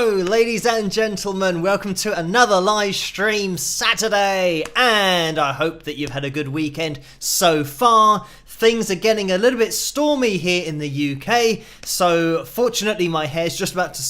Hello, ladies and gentlemen, welcome to another live stream Saturday, and I hope that you've had a good weekend so far. Things are getting a little bit stormy here in the UK, so fortunately my hair's just about to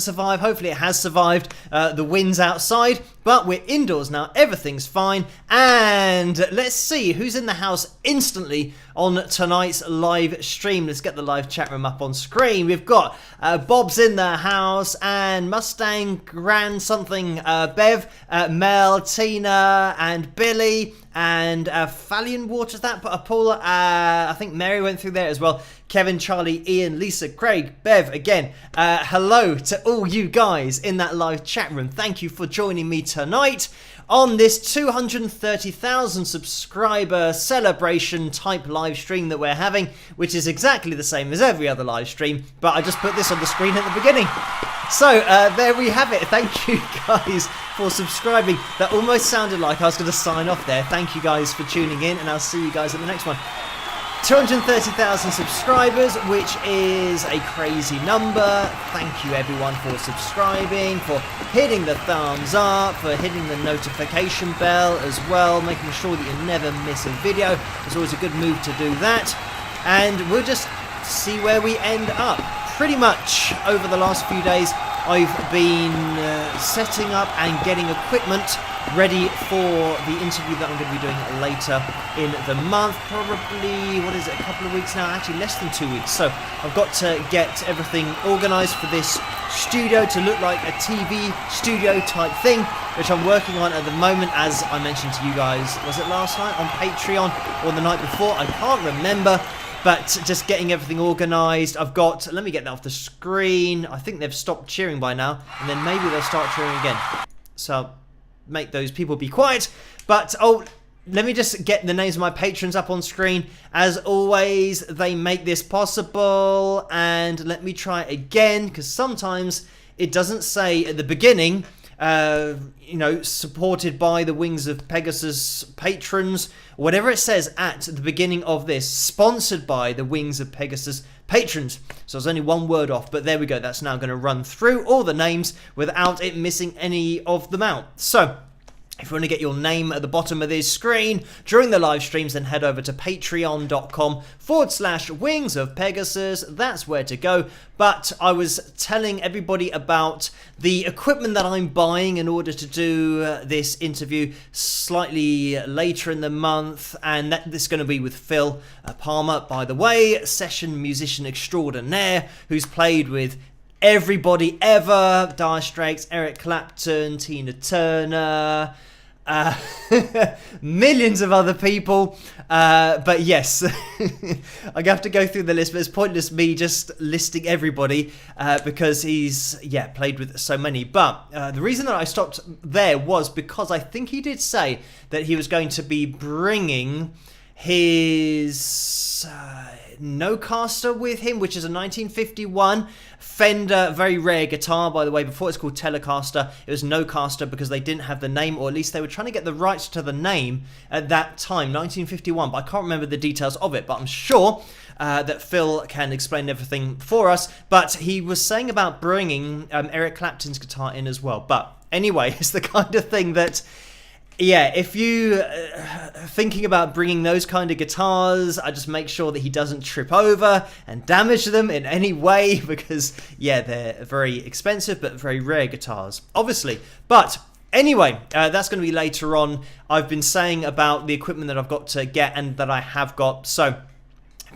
survive. Hopefully it has survived the winds outside, but we're indoors now, everything's fine, and let's see who's in the house instantly on tonight's live stream. Let's get the live chat room up on screen. We've got Bob's in the house, and Mustang, Grand something, Bev, Mel, Tina, and Billy, and Fallion Waters, that Paul, I think Mary went through there as well. Kevin, Charlie, Ian, Lisa, Craig, Bev, again, hello to all you guys in that live chat room. Thank you for joining me tonight on this 230,000 subscriber celebration type live stream that we're having, which is exactly the same as every other live stream, but I just put this on the screen at the beginning. So there we have it. Thank you guys for subscribing. That almost sounded like I was going to sign off there. Thank you guys for tuning in, and I'll see you guys at the next one. 230,000 subscribers, which is a crazy number. Thank you everyone for subscribing, for hitting the thumbs up, for hitting the notification bell as well, making sure that you never miss a video. It's always a good move to do that. And we'll just see where we end up. Pretty much over the last few days, I've been setting up and getting equipment ready for the interview that I'm going to be doing later in the month. Probably, what is it, a couple of weeks now? Actually, less than 2 weeks. So I've got to get everything organised for this studio to look like a TV studio type thing, which I'm working on at the moment, as I mentioned to you guys. Was it last night on Patreon or the night before? I can't remember. But just getting everything organised. I've got, let me get that off the screen. I think they've stopped cheering by now, and then maybe they'll start cheering again. So make those people be quiet. But let me just get the names of my patrons up on screen. As always, they make this possible. And let me try it again, because sometimes it doesn't say at the beginning, supported by the Wings of Pegasus patrons. Whatever it says at the beginning of this, sponsored by the Wings of Pegasus patrons. So it's only one word off, but there we go. That's now going to run through all the names without it missing any of them out. So if you want to get your name at the bottom of this screen during the live streams, then head over to patreon.com/Wings of Pegasus. That's where to go. But I was telling everybody about the equipment that I'm buying in order to do this interview slightly later in the month. And this is going to be with Phil Palmer, by the way, session musician extraordinaire, who's played with everybody ever. Dire Straits, Eric Clapton, Tina Turner, millions of other people, but yes, I have to go through the list, but it's pointless me just listing everybody because he's played with so many. But the reason that I stopped there was because I think he did say that he was going to be bringing his Nocaster with him, which is a 1951 Fender, very rare guitar, by the way. Before it's called Telecaster, it was Nocaster because they didn't have the name, or at least they were trying to get the rights to the name at that time, 1951, but I can't remember the details of it, but I'm sure that Phil can explain everything for us. But he was saying about bringing Eric Clapton's guitar in as well. But anyway, it's the kind of thing that, if you thinking about bringing those kind of guitars, I just make sure that he doesn't trip over and damage them in any way, because they're very expensive but very rare guitars, obviously. But anyway, that's going to be later on. I've been saying about the equipment that I've got to get and that I have got. So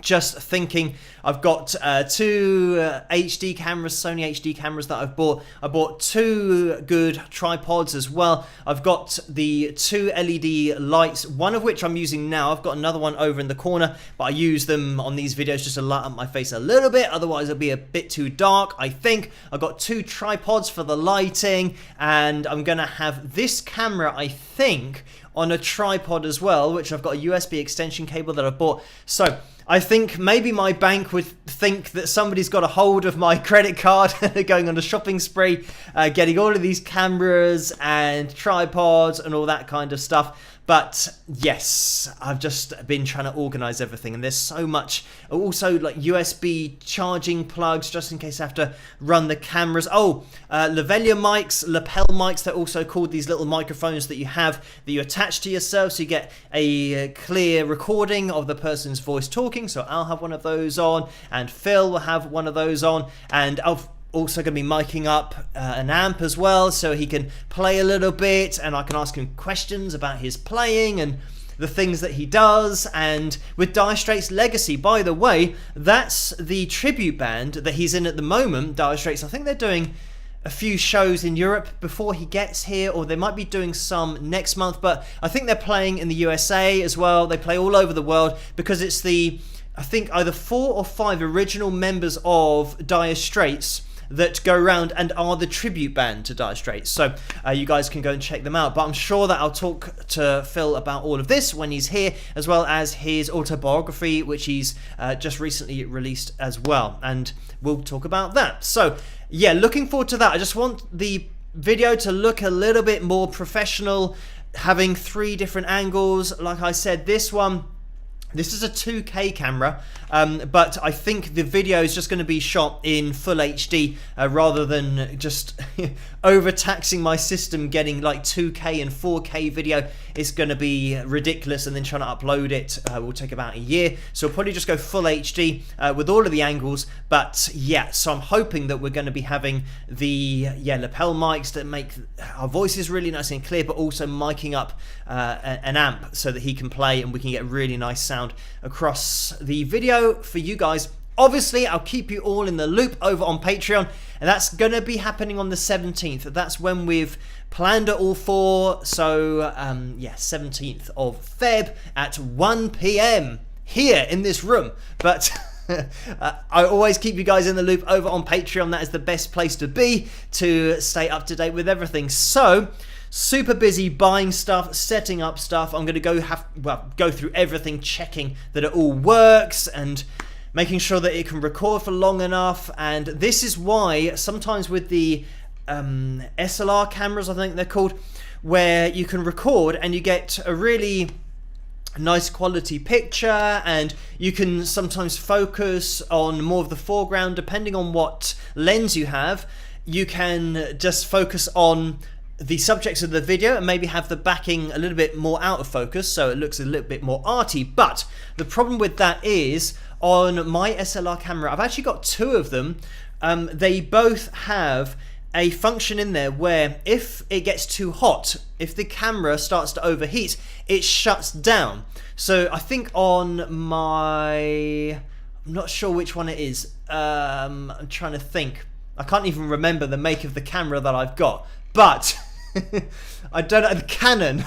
just thinking, I've got two HD cameras, Sony HD cameras that I've bought. I bought two good tripods as well. I've got the two LED lights, one of which I'm using now. I've got another one over in the corner, but I use them on these videos just to light up my face a little bit. Otherwise, it'll be a bit too dark, I think. I've got two tripods for the lighting, and I'm going to have this camera, I think, on a tripod as well, which I've got a USB extension cable that I bought. So I think maybe my bank would think that somebody's got a hold of my credit card and they're going on a shopping spree, getting all of these cameras and tripods and all that kind of stuff. But yes, I've just been trying to organize everything, and there's so much. Also, like USB charging plugs, just in case I have to run the cameras. Oh, lavalier mics, lapel mics, they're also called, these little microphones that you have that you attach to yourself so you get a clear recording of the person's voice talking. So I'll have one of those on, and Phil will have one of those on, and I've also going to be miking up an amp as well, so he can play a little bit, and I can ask him questions about his playing and the things that he does. And with Dire Straits Legacy, by the way, that's the tribute band that he's in at the moment, Dire Straits. I think they're doing a few shows in Europe before he gets here, or they might be doing some next month, but I think they're playing in the USA as well. They play all over the world because it's the, I think, either 4 or 5 original members of Dire Straits that go around and are the tribute band to Dire Straits. So you guys can go and check them out. But I'm sure that I'll talk to Phil about all of this when he's here, as well as his autobiography, which he's just recently released as well. And we'll talk about that. So yeah, looking forward to that. I just want the video to look a little bit more professional, having 3 different angles. Like I said, this is a 2K camera, but I think the video is just going to be shot in full HD rather than just overtaxing my system, getting like 2K and 4K video. It's going to be ridiculous, and then trying to upload it will take about a year. So I'll probably just go full HD with all of the angles. But yeah, so I'm hoping that we're going to be having the lapel mics that make our voices really nice and clear, but also miking up an amp so that he can play and we can get really nice sound across the video for you guys. Obviously, I'll keep you all in the loop over on Patreon, and that's going to be happening on the 17th. That's when we've planned it all for. So, 17th of Feb at 1 p.m. here in this room. But I always keep you guys in the loop over on Patreon. That is the best place to be to stay up to date with everything. So, super busy buying stuff, setting up stuff. I'm going to go through everything, checking that it all works and making sure that it can record for long enough. And this is why sometimes with the SLR cameras, I think they're called, where you can record and you get a really nice quality picture, and you can sometimes focus on more of the foreground depending on what lens you have. You can just focus on the subjects of the video and maybe have the backing a little bit more out of focus, so it looks a little bit more arty. But the problem with that is, on my SLR camera, I've actually got 2 of them. They both have a function in there where if it gets too hot, if the camera starts to overheat, it shuts down. So I think on my, I'm not sure which one it is. I'm trying to think. I can't even remember the make of the camera that I've got, but I don't know, the Canon.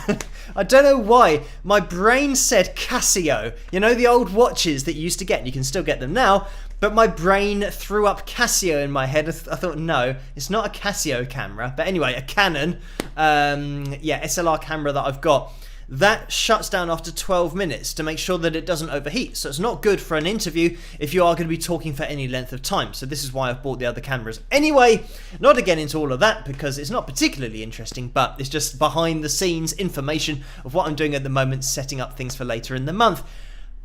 I don't know why my brain said Casio. You know, the old watches that you used to get, and you can still get them now, but my brain threw up Casio in my head. I thought, no, it's not a Casio camera. But anyway, a Canon SLR camera that I've got, that shuts down after 12 minutes to make sure that it doesn't overheat. So it's not good for an interview if you are going to be talking for any length of time. So this is why I've bought the other cameras. Anyway, not to get into all of that because it's not particularly interesting, but it's just behind the scenes information of what I'm doing at the moment, setting up things for later in the month.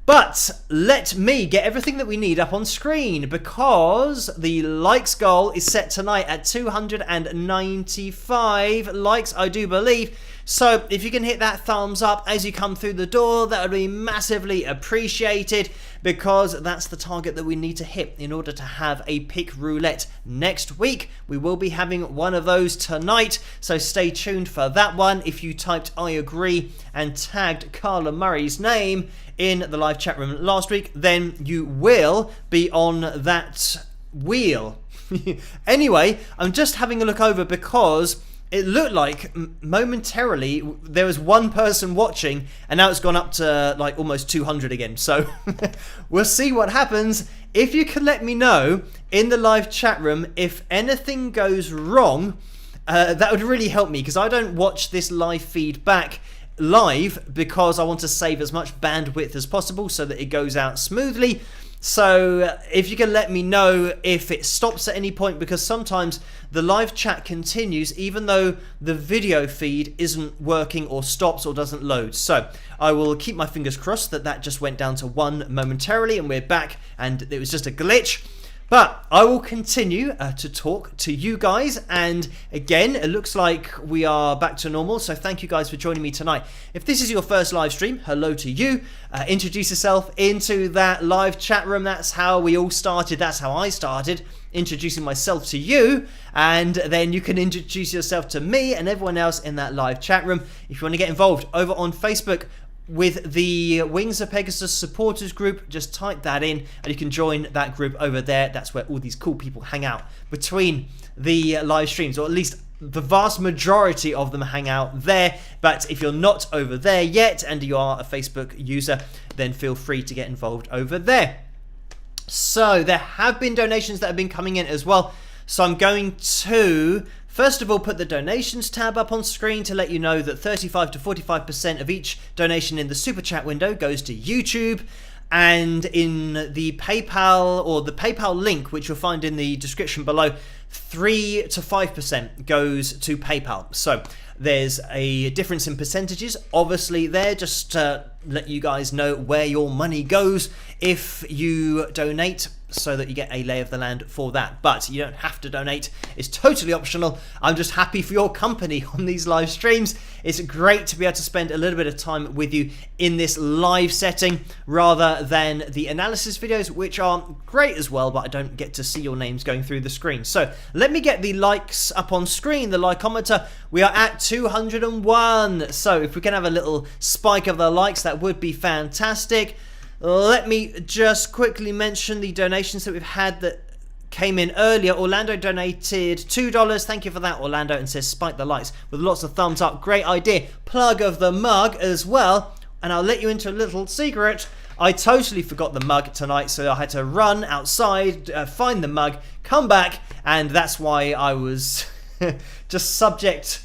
But let me get everything that we need up on screen, because the likes goal is set tonight at 295 likes, I do believe. So if you can hit that thumbs up as you come through the door, that would be massively appreciated, because that's the target that we need to hit in order to have a pick roulette next week. We will be having one of those tonight, so stay tuned for that one. If you typed I agree and tagged Carla Murray's name in the live chat room last week, then you will be on that wheel. Anyway, I'm just having a look over because it looked like momentarily there was one person watching, and now it's gone up to like almost 200 again. So we'll see what happens. If you can let me know in the live chat room if anything goes wrong, that would really help me, because I don't watch this live feed back live because I want to save as much bandwidth as possible so that it goes out smoothly. So if you can let me know if it stops at any point, because sometimes the live chat continues even though the video feed isn't working or stops or doesn't load. So I will keep my fingers crossed that that just went down to 1 momentarily and we're back and it was just a glitch. But I will continue to talk to you guys, and again, it looks like we are back to normal, so thank you guys for joining me tonight. If this is your first live stream, hello to you. Introduce yourself into that live chat room. That's how we all started. That's how I started, introducing myself to you, and then you can introduce yourself to me and everyone else in that live chat room. If you want to get involved over on Facebook with the Wings of Pegasus supporters group, just type that in and you can join that group over there. That's where all these cool people hang out between the live streams, or at least the vast majority of them hang out there. But if you're not over there yet and you are a Facebook user, then feel free to get involved over there. So there have been donations that have been coming in as well, so I'm going to first of all put the donations tab up on screen to let you know that 35 to 45% of each donation in the super chat window goes to YouTube, and in the PayPal, or the PayPal link which you'll find in the description below, 3 to 5% goes to PayPal. So there's a difference in percentages obviously there, just to let you guys know where your money goes if you donate, so that you get a lay of the land for that. But you don't have to donate, it's totally optional. I'm just happy for your company on these live streams. It's great to be able to spend a little bit of time with you in this live setting rather than the analysis videos, which are great as well, but I don't get to see your names going through the screen. So let me get the likes up on screen, the likeometer. We are at 201, so if we can have a little spike of the likes, that would be fantastic. Let me just quickly mention the donations that we've had that came in earlier. Orlando donated $2. Thank you for that, Orlando, and says spike the likes with lots of thumbs up. Great idea. Plug of the mug as well. And I'll let you into a little secret. I totally forgot the mug tonight, so I had to run outside, find the mug, come back, and that's why I was just subject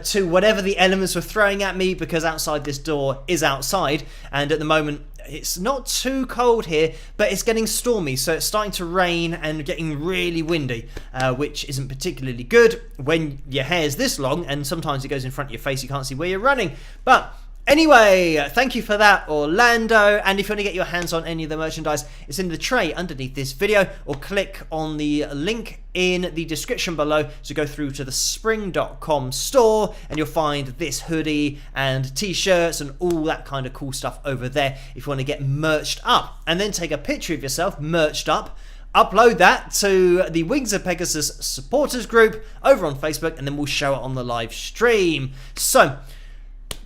to whatever the elements were throwing at me, because outside this door is outside, and at the moment it's not too cold here, but it's getting stormy, so it's starting to rain and getting really windy, which isn't particularly good when your hair's this long and sometimes it goes in front of your face, you can't see where you're running. But anyway, thank you for that, Orlando. And if you want to get your hands on any of the merchandise, it's in the tray underneath this video, or click on the link in the description below to go through to the spring.com store, and you'll find this hoodie and t-shirts and all that kind of cool stuff over there if you want to get merched up. And then take a picture of yourself merched up, upload that to the Wings of Pegasus supporters group over on Facebook, and then we'll show it on the live stream. So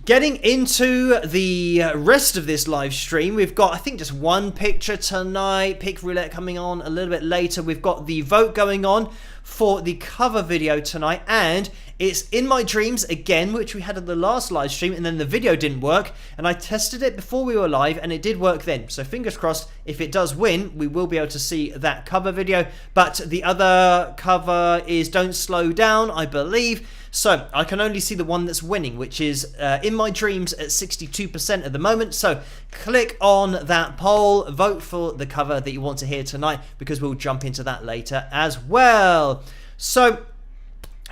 getting into the rest of this live stream, we've got, I think, just one picture tonight. Pick roulette coming on a little bit later. We've got the vote going on for the cover video tonight, and it's In My Dreams again, which we had in the last live stream, and then the video didn't work, and I tested it before we were live and it did work then. So fingers crossed, if it does win, we will be able to see that cover video. But the other cover is Don't Slow Down, I believe. So I can only see the one that's winning, which is In My Dreams at 62% at the moment. So click on that poll, vote for the cover that you want to hear tonight, because we'll jump into that later as well. So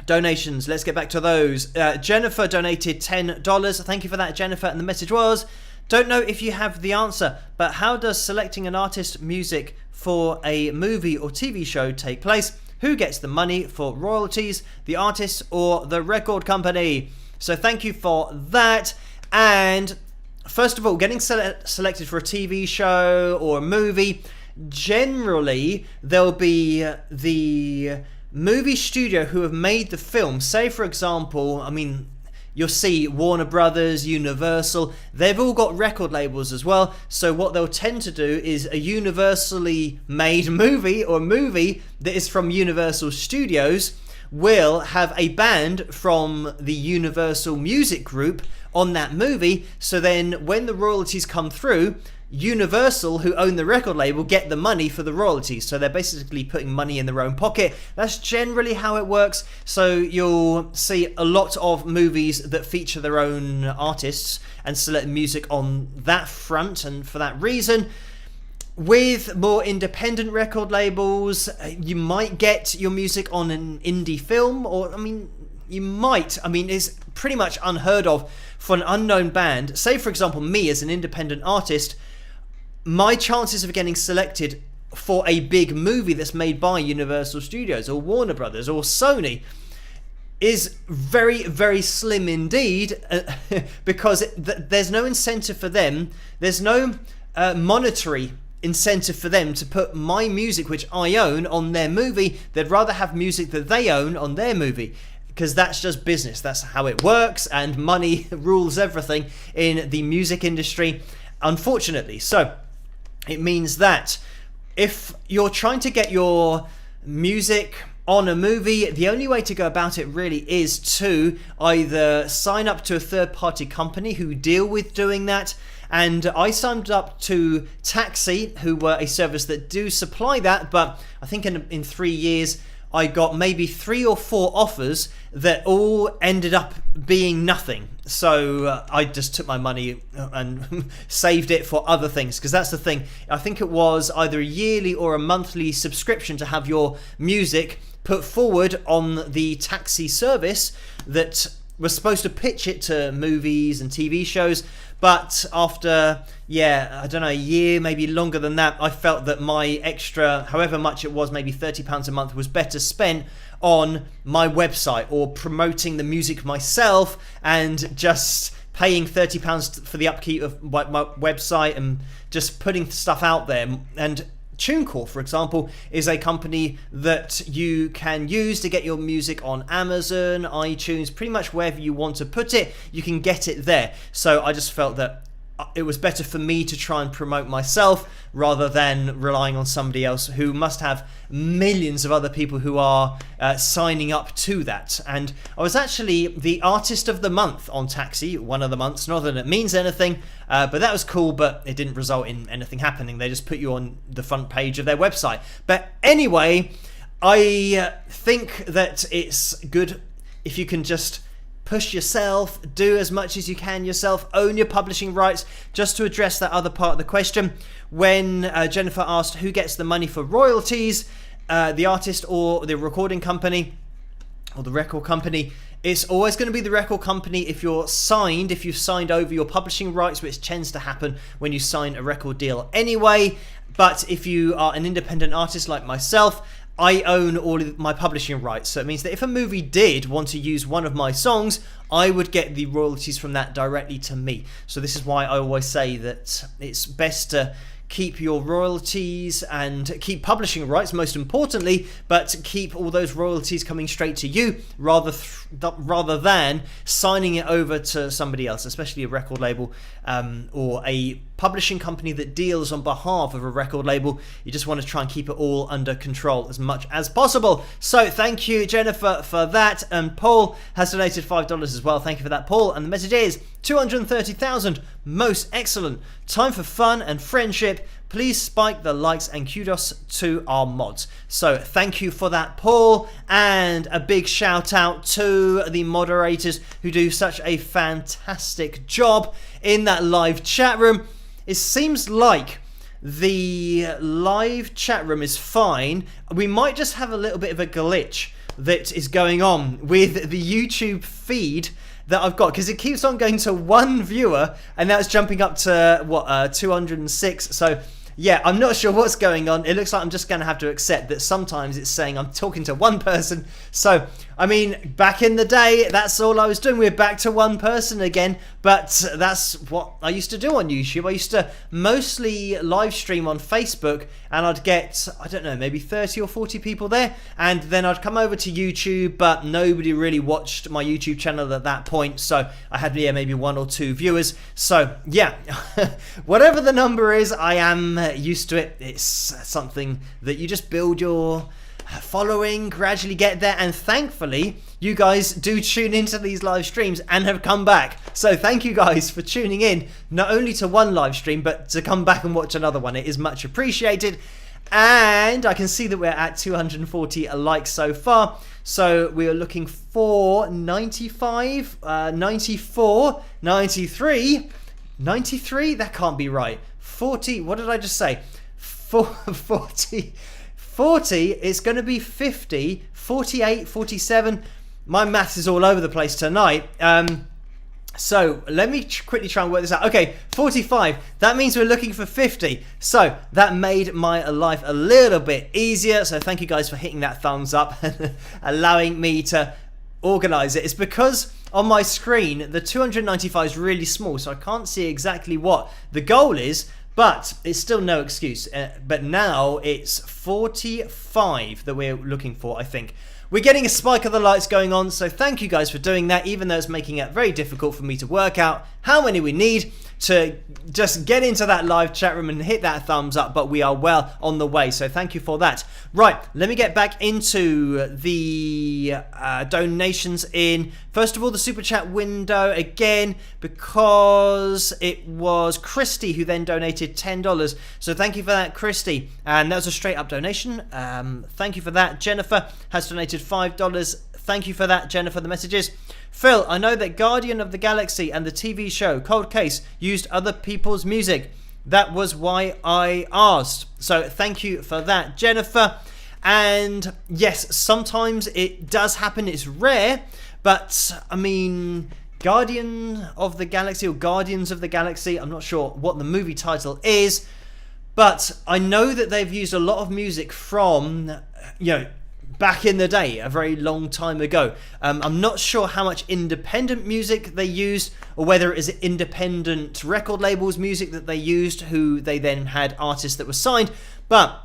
donations, let's get back to those. Jennifer donated $10. Thank you for that, Jennifer. And the message was, don't know if you have the answer, but how does selecting an artist's music for a movie or TV show take place? Who gets the money for royalties, the artist or the record company? So thank you for that. And first of all, getting selected for a TV show or a movie, generally there'll be the movie studio who have made the film. Say, for example, I mean, you'll see Warner Brothers, Universal, they've all got record labels as well. So what they'll tend to do is a universally made movie, or a movie that is from Universal Studios, will have a band from the Universal Music Group on that movie. So then when the royalties come through, Universal, who own the record label, get the money for the royalties. So they're basically putting money in their own pocket. That's generally how it works. So you'll see a lot of movies that feature their own artists and select music on that front. And for that reason, with more independent record labels, you might get your music on an indie film, or you might. It's pretty much unheard of for an unknown band. Say, for example, me as an independent artist, my chances of getting selected for a big movie that's made by Universal Studios or Warner Brothers or Sony is very, very slim indeed, because there's no incentive for them. There's no monetary incentive for them to put my music, which I own, on their movie. They'd rather have music that they own on their movie, because that's just business. That's how it works, and money rules everything in the music industry, unfortunately. So it means that if you're trying to get your music on a movie, the only way to go about it really is to either sign up to a third-party company who deal with doing that. And I signed up to Taxi, who were a service that do supply that, but I think in 3 years I got maybe 3 or 4 offers that all ended up being nothing. So I just took my money and saved it for other things, because that's the thing. I think it was either a yearly or a monthly subscription to have your music put forward on the Taxi service that was supposed to pitch it to movies and TV shows. But after, I don't know, a year, maybe longer than that, I felt that my extra, however much it was, maybe £30 a month, was better spent on my website or promoting the music myself, and just paying £30 for the upkeep of my website and just putting stuff out there. And TuneCore, for example, is a company that you can use to get your music on Amazon, iTunes, pretty much wherever you want to put it, you can get it there. So I just felt that it was better for me to try and promote myself rather than relying on somebody else who must have millions of other people who are signing up to that. And I was actually the artist of the month on Taxi, one of the months. Not that it means anything, but that was cool, but it didn't result in anything happening. They just put you on the front page of their website. But anyway, I think that it's good if you can just push yourself, do as much as you can yourself, own your publishing rights. Just to address that other part of the question, when Jennifer asked who gets the money for royalties, the artist or the recording company or the record company, it's always going to be the record company if you've signed over your publishing rights, which tends to happen when you sign a record deal anyway. But if you are an independent artist like myself, I own all of my publishing rights. So it means that if a movie did want to use one of my songs, I would get the royalties from that directly to me. So this is why I always say that it's best to keep your royalties and keep publishing rights, most importantly, but keep all those royalties coming straight to you rather than signing it over to somebody else, especially a record label or a publishing company that deals on behalf of a record label. You just want to try and keep it all under control as much as possible. So thank you, Jennifer, for that. And Paul has donated $5 as well. Thank you for that, Paul. And the message is 230,000. Most excellent. Time for fun and friendship. Please spike the likes and kudos to our mods. So thank you for that, Paul, and a big shout out to the moderators who do such a fantastic job in that live chat room. It seems like the live chat room is fine. We might just have a little bit of a glitch that is going on with the YouTube feed that I've got, because it keeps on going to one viewer and now it's jumping up to 206. So yeah, I'm not sure what's going on. It looks like I'm just going to have to accept that sometimes it's saying I'm talking to one person. So, I mean, back in the day, that's all I was doing. We're back to one person again. But that's what I used to do on YouTube. I used to mostly live stream on Facebook, and I'd get, I don't know, maybe 30 or 40 people there. And then I'd come over to YouTube, but nobody really watched my YouTube channel at that point. So I had, maybe 1 or 2 viewers. So, yeah, whatever the number is, I am used to it. It's something that you just build your following, gradually get there, and thankfully you guys do tune into these live streams and have come back. So thank you guys for tuning in, not only to one live stream but to come back and watch another one. It is much appreciated. And I can see that we're at 240 likes so far. So we are looking for 95, 94, 93, 93, that can't be right. 40, what did I just say? 40, 40, it's going to be 50, 48, 47. My maths is all over the place tonight. So let me quickly try and work this out. Okay, 45. That means we're looking for 50. So that made my life a little bit easier. So thank you guys for hitting that thumbs up and allowing me to organize it. It's because on my screen, the 295 is really small, so I can't see exactly what the goal is, but it's still no excuse. But now it's 45 that we're looking for, I think. We're getting a spike of the lights going on, so thank you guys for doing that, even though it's making it very difficult for me to work out how many we need to just get into that live chat room and hit that thumbs up, but we are well on the way, so thank you for that. Right, let me get back into the donations in, first of all, the super chat window again, because it was Christy who then donated $10, so thank you for that, Christy, and that was a straight up donation. Thank you for that. Jennifer has donated $5. Thank you for that, Jennifer, the messages. Phil, I know that Guardian of the Galaxy and the TV show Cold Case used other people's music. That was why I asked. So thank you for that, Jennifer. And yes, sometimes it does happen. It's rare, but I mean, Guardian of the Galaxy or Guardians of the Galaxy, I'm not sure what the movie title is, but I know that they've used a lot of music from, back in the day, a very long time ago. I'm not sure how much independent music they used, or whether it is independent record labels music that they used, who they then had artists that were signed, but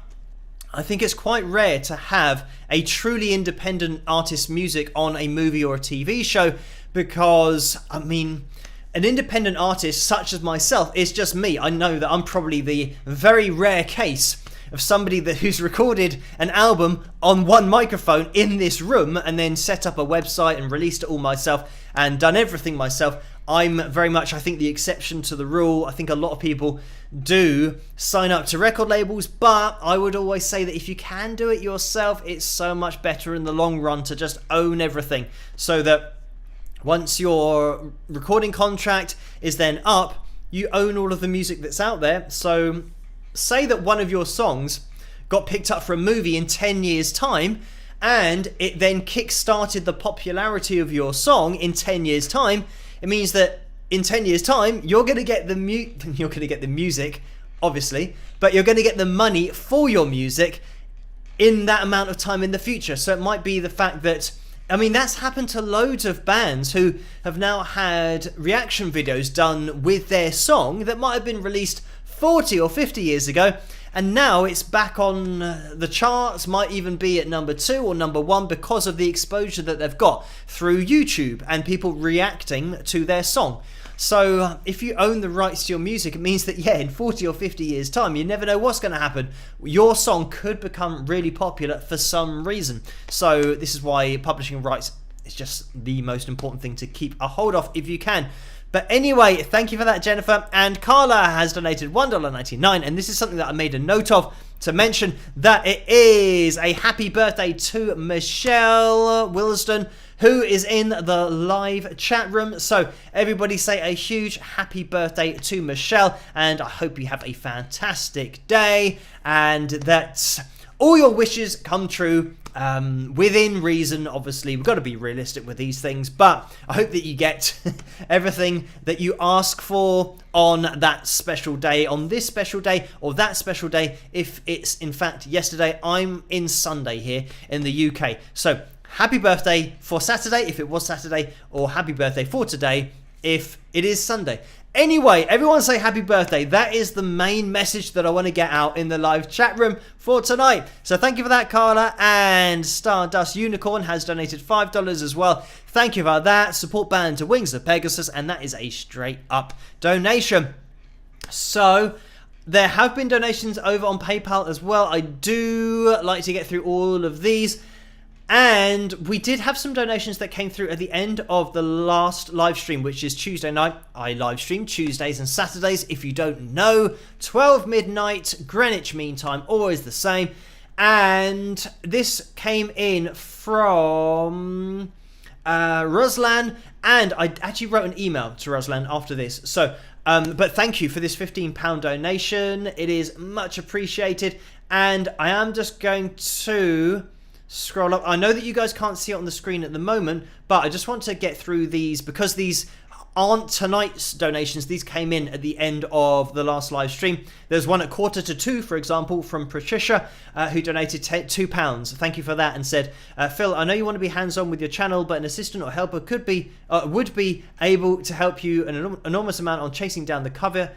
I think it's quite rare to have a truly independent artist music on a movie or a TV show, because, I mean, an independent artist such as myself is just me. I know that I'm probably the very rare case of somebody who's recorded an album on one microphone in this room and then set up a website and released it all myself and done everything myself. I'm very much, I think, the exception to the rule. I think a lot of people do sign up to record labels, but I would always say that if you can do it yourself, it's so much better in the long run to just own everything, so that once your recording contract is then up, you own all of the music that's out there. So say that one of your songs got picked up for a movie in 10 years time, and it then kick-started the popularity of your song in 10 years time. It means that in 10 years time, you're going to get the music, obviously, but you're going to get the money for your music in that amount of time in the future. So it might be the fact that, I mean, that's happened to loads of bands who have now had reaction videos done with their song that might have been released 40 or 50 years ago, and now it's back on the charts, might even be at number 2 or number 1 because of the exposure that they've got through YouTube and people reacting to their song. So if you own the rights to your music, it means that, in 40 or 50 years time, you never know what's going to happen. Your song could become really popular for some reason. So this is why publishing rights is just the most important thing to keep a hold of if you can. But anyway, thank you for that, Jennifer. And Carla has donated $1.99, and this is something that I made a note of to mention, that it is a happy birthday to Michelle Wilsden, who is in the live chat room. So everybody say a huge happy birthday to Michelle, and I hope you have a fantastic day and that all your wishes come true. Within reason, obviously. We've got to be realistic with these things, but I hope that you get everything that you ask for on that special day, on this special day, or that special day if it's in fact yesterday. I'm in Sunday here in the UK, so happy birthday for Saturday if it was Saturday, or happy birthday for today if it is Sunday. Anyway, everyone say happy birthday. That is the main message that I want to get out in the live chat room for tonight. So thank you for that, Carla. And Stardust Unicorn has donated $5 as well. Thank you for that. Support band to Wings of Pegasus, and that is a straight up donation. So there have been donations over on PayPal as well. I do like to get through all of these. And we did have some donations that came through at the end of the last live stream, which is Tuesday night. I live stream Tuesdays and Saturdays. If you don't know, 12 midnight Greenwich Mean Time, always the same. And this came in from Ruslan, and I actually wrote an email to Ruslan after this. So But thank you for this £15 donation. It is much appreciated. And I am just going to scroll up. I know that you guys can't see it on the screen at the moment, but I just want to get through these because these aren't tonight's donations. These came in at the end of the last live stream. There's one at 1:45, for example, from Patricia, who donated £2. Thank you for that, and said, Phil, I know you want to be hands-on with your channel, but an assistant or helper would be able to help you an enormous amount on chasing down the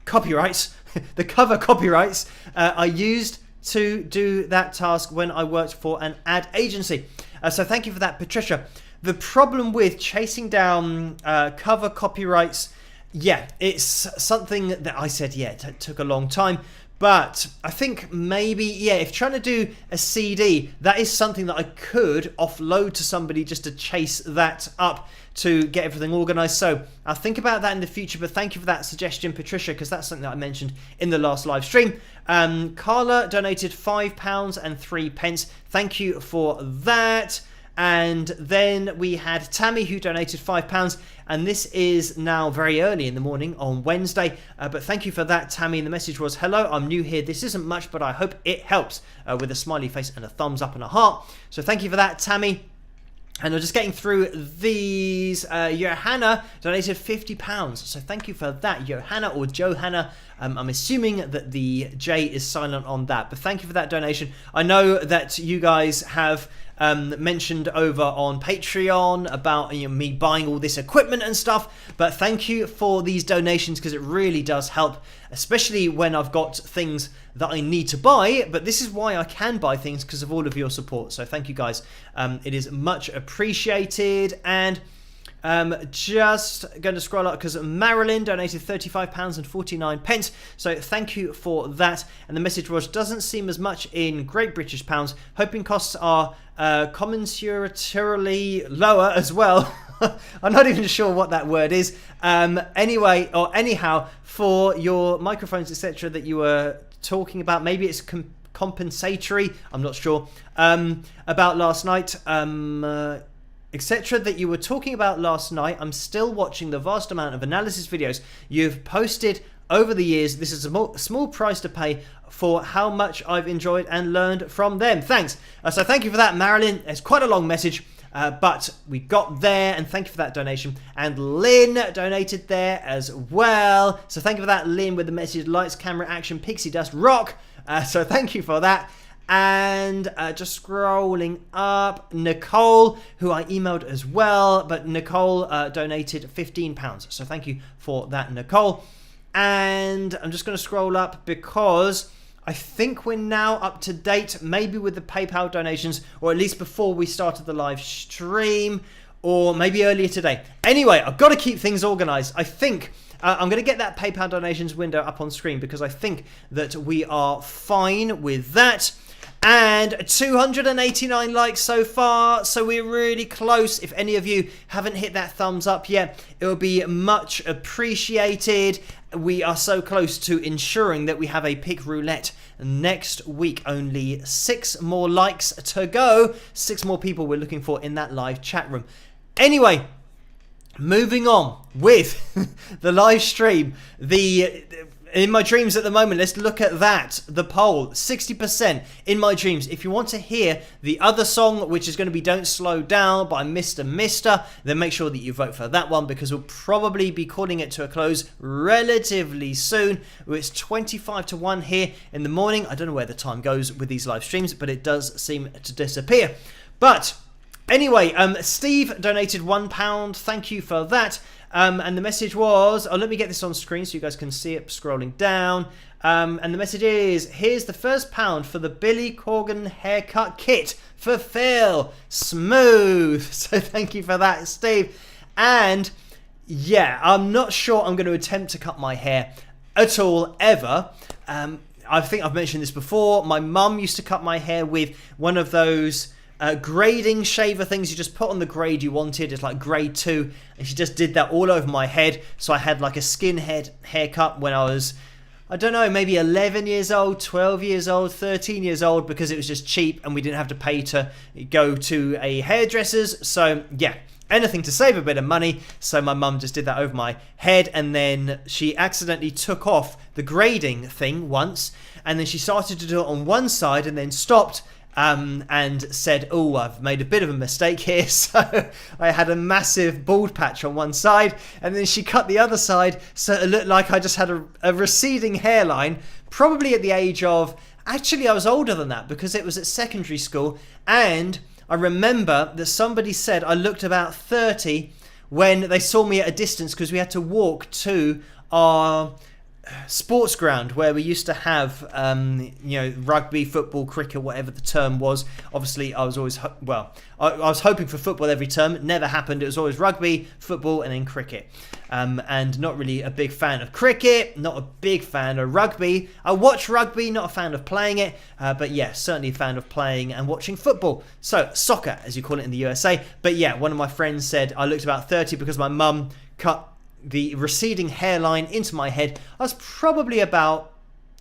copyrights. The cover copyrights I used to do that task when I worked for an ad agency. So thank you for that, Patricia. The problem with chasing down cover copyrights, yeah, it's something that I said, yeah, it took a long time. But I think maybe, yeah, if trying to do a CD, that is something that I could offload to somebody just to chase that up to get everything organized. So I'll think about that in the future, but thank you for that suggestion, Patricia, because that's something that I mentioned in the last live stream. Carla donated £5.03. Thank you for that. And then we had Tammy, who donated £5, and this is now very early in the morning on Wednesday, but thank you for that, Tammy. And the message was, hello, I'm new here, this isn't much, but I hope it helps, with a smiley face and a thumbs up and a heart. So thank you for that, Tammy. And I'm just getting through these. Johanna donated £50. So thank you for that, Johanna or Johanna. I'm assuming that the J is silent on that. But thank you for that donation. I know that you guys have mentioned over on Patreon about me buying all this equipment and stuff. But thank you for these donations because it really does help, especially when I've got things that I need to buy. But this is why I can buy things, because of all of your support. So thank you guys. It is much appreciated. And just going to scroll up because Marilyn donated £35.49. So thank you for that. And the message was, doesn't seem as much in Great British pounds. Hoping costs are commensuratorily lower as well. I'm not even sure what that word is. Anyway, or anyhow, for your microphones, etc., that you were talking about, maybe it's compensatory. I'm not sure. About last night. Etc. that you were talking about last night. I'm still watching the vast amount of analysis videos you've posted over the years. This is a small price to pay for how much I've enjoyed and learned from them. Thanks. So thank you for that, Marilyn. It's quite a long message, but we got there, and thank you for that donation. And Lynn donated there as well. So thank you for that, Lynn, with the message, lights, camera, action, pixie dust, rock. So thank you for that. And just scrolling up, Nicole, who I emailed as well, but Nicole donated £15. So thank you for that, Nicole. And I'm just going to scroll up because I think we're now up to date, maybe with the PayPal donations, or at least before we started the live stream, or maybe earlier today. Anyway, I've got to keep things organized. I think I'm going to get that PayPal donations window up on screen because I think that we are fine with that. And 289 likes so far, so we're really close. If any of you haven't hit that thumbs up yet, it will be much appreciated. We are so close to ensuring that we have a pick roulette next week. Only 6 more likes to go. 6 more people we're looking for in that live chat room. Anyway, moving on with the live stream. In my dreams at the moment, let's look at that. The poll, 60% in my dreams. If you want to hear the other song, which is going to be Don't Slow Down by Mr. Mister, then make sure that you vote for that one because we'll probably be calling it to a close relatively soon. It's 25-1 here in the morning. I don't know where the time goes with these live streams, but it does seem to disappear. But anyway, Steve donated £1. Thank you for that. And the message was, let me get this on screen so you guys can see it scrolling down. And the message is, here's the first £1 for the Billy Corgan haircut kit for Phil. Smooth. So thank you for that, Steve. And yeah, I'm not sure I'm going to attempt to cut my hair at all, ever. I think I've mentioned this before. My mum used to cut my hair with one of those grading shaver things you just put on the grade you wanted. It's like grade 2, and she just did that all over my head, so I had like a skinhead haircut when I was, I don't know, maybe 11 years old, 12 years old, 13 years old, because it was just cheap and we didn't have to pay to go to a hairdresser's. So yeah, anything to save a bit of money, so my mum just did that over my head, and then she accidentally took off the grading thing once, and then she started to do it on one side and then stopped and said, oh, I've made a bit of a mistake here. So I had a massive bald patch on one side, and then she cut the other side so it looked like I just had a receding hairline, probably at the age of, actually I was older than that because it was at secondary school, and I remember that somebody said I looked about 30 when they saw me at a distance, because we had to walk to our sports ground where we used to have rugby, football, cricket, whatever the term was. Obviously I was always I was hoping for football every term. It never happened. It was always rugby, football, and then cricket, and not really a big fan of cricket, not a big fan of rugby. I watch rugby, not a fan of playing it, but yeah, certainly a fan of playing and watching football. So soccer, as you call it in the USA. But yeah, one of my friends said I looked about 30 because my mum cut the receding hairline into my head. I was probably about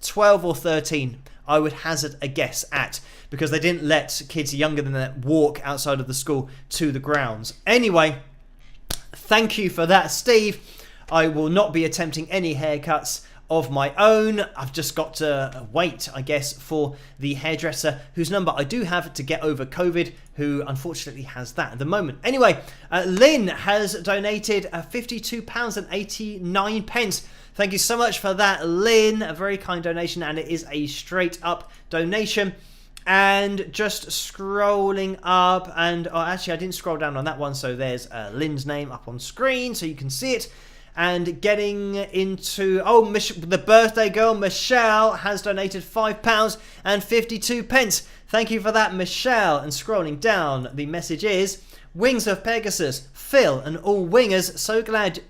12 or 13, I would hazard a guess at, because they didn't let kids younger than that walk outside of the school to the grounds. Anyway, thank you for that, Steve. I will not be attempting any haircuts of my own. I've just got to wait, I guess, for the hairdresser whose number I do have to get over COVID, who unfortunately has that at the moment. Anyway, Lynn has donated £52.89. Thank you so much for that, Lynn. A very kind donation, and it is a straight up donation. And just scrolling up, and actually I didn't scroll down on that one, so there's Lynn's name up on screen so you can see it. And getting into, the birthday girl, Michelle, has donated £5.52. Thank you for that, Michelle. And scrolling down, the message is, Wings of Pegasus, Phil and all wingers, so glad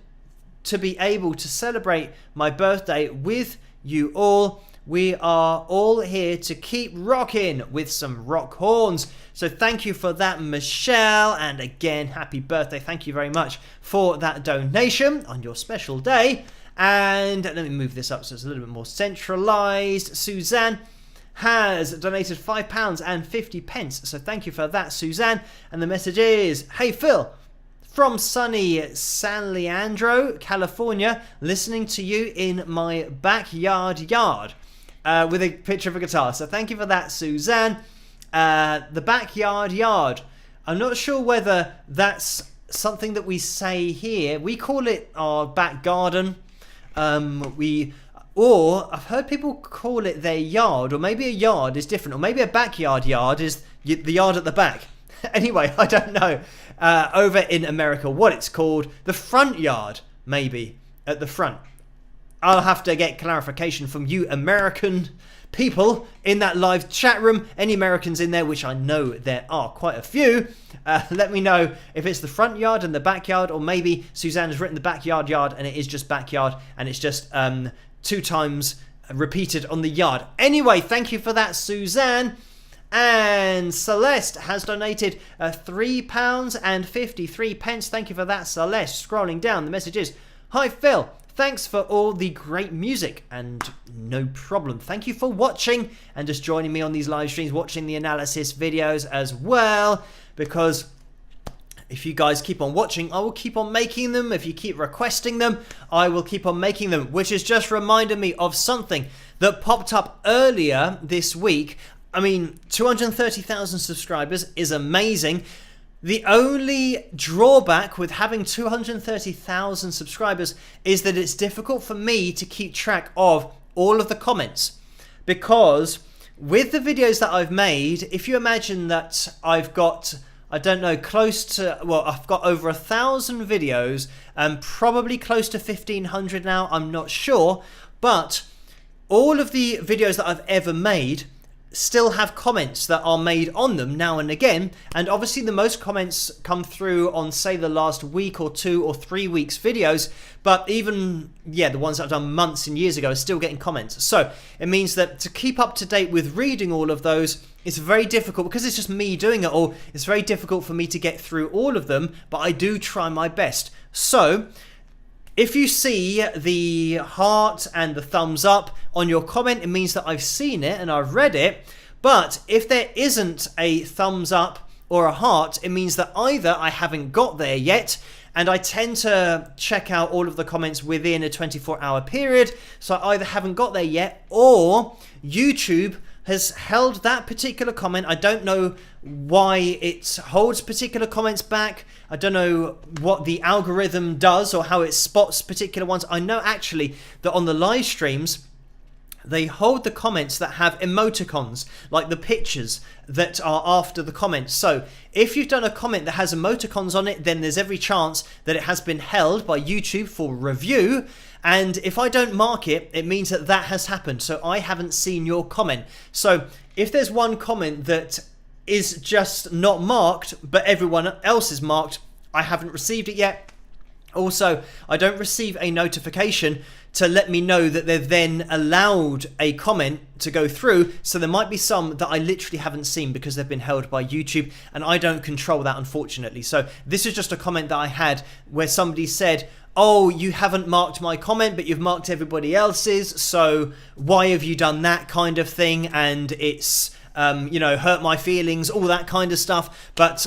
to be able to celebrate my birthday with you all. We are all here to keep rocking with some rock horns. So thank you for that, Michelle. And again, happy birthday. Thank you very much for that donation on your special day. And let me move this up so it's a little bit more centralized. Suzanne has donated £5.50. So thank you for that, Suzanne. And the message is, hey, Phil, from sunny San Leandro, California, listening to you in my backyard with a picture of a guitar. So thank you for that, Suzanne. The backyard yard. I'm not sure whether that's something that we say here. We call it our back garden. Or I've heard people call it their yard, or maybe a yard is different, or maybe a backyard yard is the yard at the back. Anyway, I don't know over in America what it's called. The front yard, maybe, at the front. I'll have to get clarification from you American people in that live chat room. Any Americans in there, which I know there are quite a few, let me know if it's the front yard and the backyard, or maybe Suzanne has written the backyard yard and it is just backyard and it's just 2 times repeated on the yard. Anyway, thank you for that, Suzanne. And Celeste has donated £3.53. Thank you for that, Celeste. Scrolling down, the message is, hi Phil, thanks for all the great music. And no problem. Thank you for watching and just joining me on these live streams, watching the analysis videos as well, because if you guys keep on watching, I will keep on making them. If you keep requesting them, I will keep on making them, which has just reminded me of something that popped up earlier this week. I mean, 230,000 subscribers is amazing. The only drawback with having 230,000 subscribers is that it's difficult for me to keep track of all of the comments, because with the videos that I've made, if you imagine that I've got, I don't know, close to, well, I've got over 1,000 videos and probably close to 1,500 now, I'm not sure, but all of the videos that I've ever made still have comments that are made on them now and again, and obviously the most comments come through on, say, the last week or 2 or 3 weeks videos, but even, yeah, the ones that I've done months and years ago are still getting comments. So it means that to keep up to date with reading all of those, it's very difficult, because it's just me doing it all. It's very difficult for me to get through all of them, but I do try my best. So if you see the heart and the thumbs up on your comment, it means that I've seen it and I've read it. But if there isn't a thumbs up or a heart, it means that either I haven't got there yet, and I tend to check out all of the comments within a 24-hour period, so I either haven't got there yet, or YouTube has held that particular comment. I don't know why it holds particular comments back. I don't know what the algorithm does or how it spots particular ones. I know actually that on the live streams, they hold the comments that have emoticons, like the pictures that are after the comments. So if you've done a comment that has emoticons on it, then there's every chance that it has been held by YouTube for review. And if I don't mark it, it means that that has happened. So I haven't seen your comment. So if there's one comment that is just not marked, but everyone else is marked, I haven't received it yet. Also, I don't receive a notification to let me know that they've then allowed a comment to go through. So there might be some that I literally haven't seen because they've been held by YouTube, and I don't control that, unfortunately. So this is just a comment that I had where somebody said, oh, you haven't marked my comment, but you've marked everybody else's. So why have you done that kind of thing? And it's, hurt my feelings, all that kind of stuff. But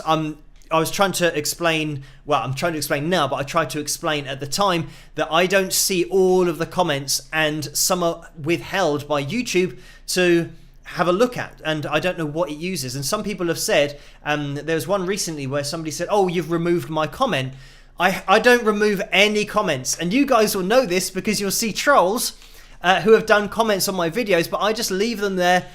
I was trying to explain, well, I'm trying to explain now, but I tried to explain at the time that I don't see all of the comments, and some are withheld by YouTube to have a look at, and I don't know what it uses. And some people have said, there was one recently where somebody said, oh, you've removed my comment. I don't remove any comments, and you guys will know this because you'll see trolls who have done comments on my videos, but I just leave them there.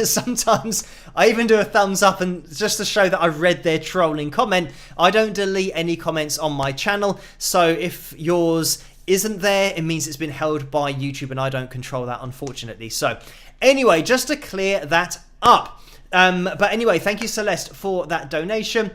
Sometimes I even do a thumbs up, and just to show that I've read their trolling comment. I don't delete any comments on my channel, so if yours isn't there, it means it's been held by YouTube, and I don't control that, unfortunately. So anyway, just to clear that up. But anyway, thank you, Celeste, for that donation.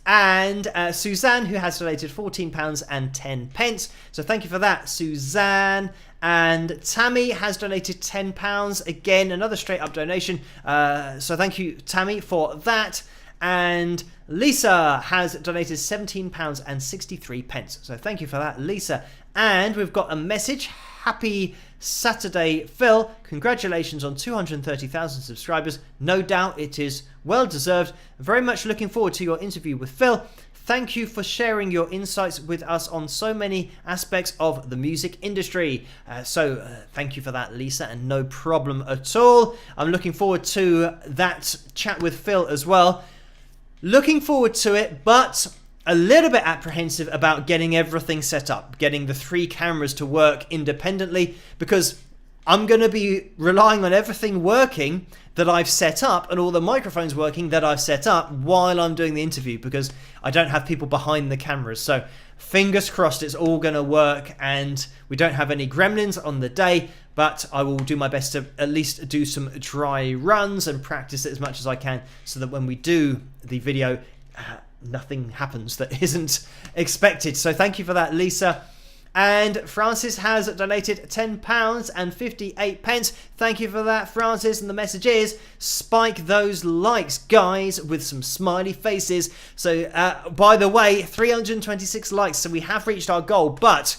And Suzanne, who has donated £14.10. So thank you for that, Suzanne. And Tammy has donated £10. Again, another straight up donation. So thank you, Tammy, for that. And Lisa has donated £17.63. So thank you for that, Lisa. And we've got a message. Happy Saturday, Phil. Congratulations on 230,000 subscribers. No doubt it is well deserved. Very much looking forward to your interview with Phil. Thank you for sharing your insights with us on so many aspects of the music industry. Thank you for that, Lisa, and no problem at all. I'm looking forward to that chat with Phil as well. Looking forward to it, but a little bit apprehensive about getting everything set up, getting the 3 cameras to work independently, because I'm going to be relying on everything working that I've set up and all the microphones working that I've set up while I'm doing the interview, because I don't have people behind the cameras. So fingers crossed it's all going to work and we don't have any gremlins on the day, but I will do my best to at least do some dry runs and practice it as much as I can so that when we do the video, nothing happens that isn't expected. So thank you for that, Lisa. And Francis has donated £10.58. Thank you for that, Francis. And the message is, spike those likes, guys, with some smiley faces. So, by the way, 326 likes. So we have reached our goal, but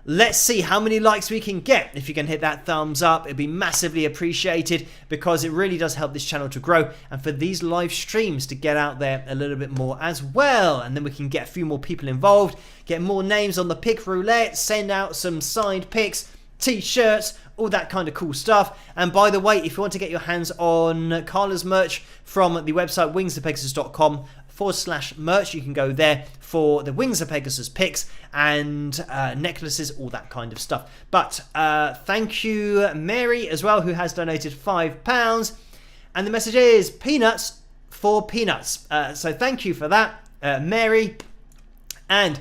let's see how many likes we can get. If you can hit that thumbs up, it'd be massively appreciated, because it really does help this channel to grow and for these live streams to get out there a little bit more as well. And then we can get a few more people involved, get more names on the pick roulette, send out some signed picks, t-shirts, all that kind of cool stuff. And by the way, if you want to get your hands on Carla's merch from the website wingsofpegasus.com/merch, you can go there for the Wings of Pegasus picks and necklaces, all that kind of stuff. But thank you, Mary, as well, who has donated £5. And the message is peanuts for peanuts. So thank you for that, Mary. And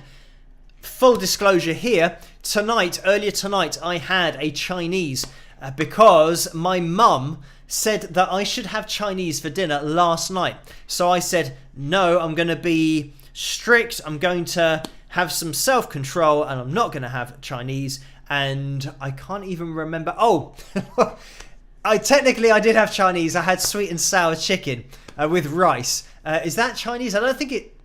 full disclosure here, earlier tonight, I had a Chinese because my mum said that I should have Chinese for dinner last night. So I said, no, I'm going to be strict. I'm going to have some self-control and I'm not going to have Chinese. And I can't even remember. Oh, I did have Chinese. I had sweet and sour chicken with rice. Is that Chinese? I don't think it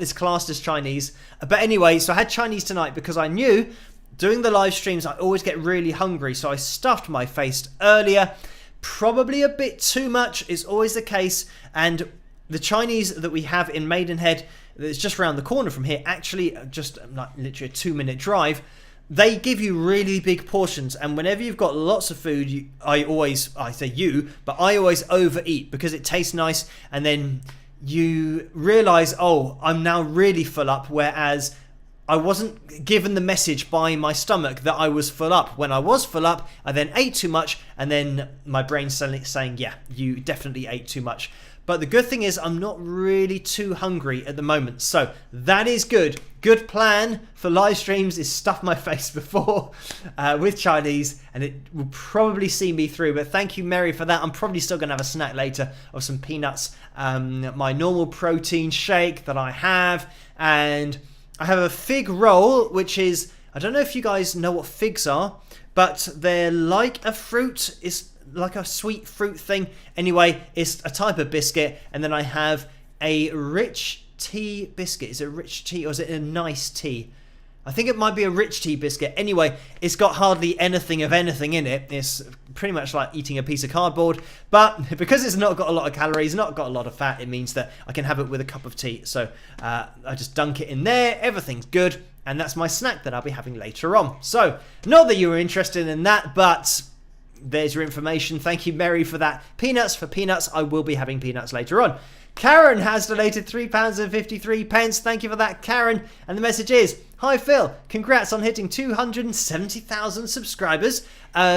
is classed as Chinese. But anyway, so I had Chinese tonight because I knew doing the live streams, I always get really hungry. So I stuffed my face earlier. Probably a bit too much is always the case. And the Chinese that we have in Maidenhead, that's just around the corner from here, actually just like literally a 2-minute drive, they give you really big portions, and whenever you've got lots of food, I always overeat because it tastes nice, and then you realize, oh, I'm now really full up, whereas I wasn't given the message by my stomach that I was full up. When I was full up, I then ate too much, and then my brain's saying, yeah, you definitely ate too much. But the good thing is I'm not really too hungry at the moment. So that is good. Good plan for live streams is stuff my face before with Chinese, and it will probably see me through. But thank you, Mary, for that. I'm probably still going to have a snack later of some peanuts, my normal protein shake that I have. And I have a fig roll, which is, I don't know if you guys know what figs are, but they're like a fruit. It's like a sweet fruit thing. Anyway, it's a type of biscuit. And then I have a rich tea biscuit. Is it a rich tea or is it a nice tea? I think it might be a rich tea biscuit. Anyway, it's got hardly anything of anything in it. It's pretty much like eating a piece of cardboard. But because it's not got a lot of calories, not got a lot of fat, it means that I can have it with a cup of tea. So I just dunk it in there. Everything's good. And that's my snack that I'll be having later on. So not that you were interested in that, but there's your information. Thank you, Mary, for that. Peanuts for peanuts. I will be having peanuts later on. Karen has donated £3.53. Thank you for that, Karen. And the message is, hi, Phil. Congrats on hitting 270,000 subscribers.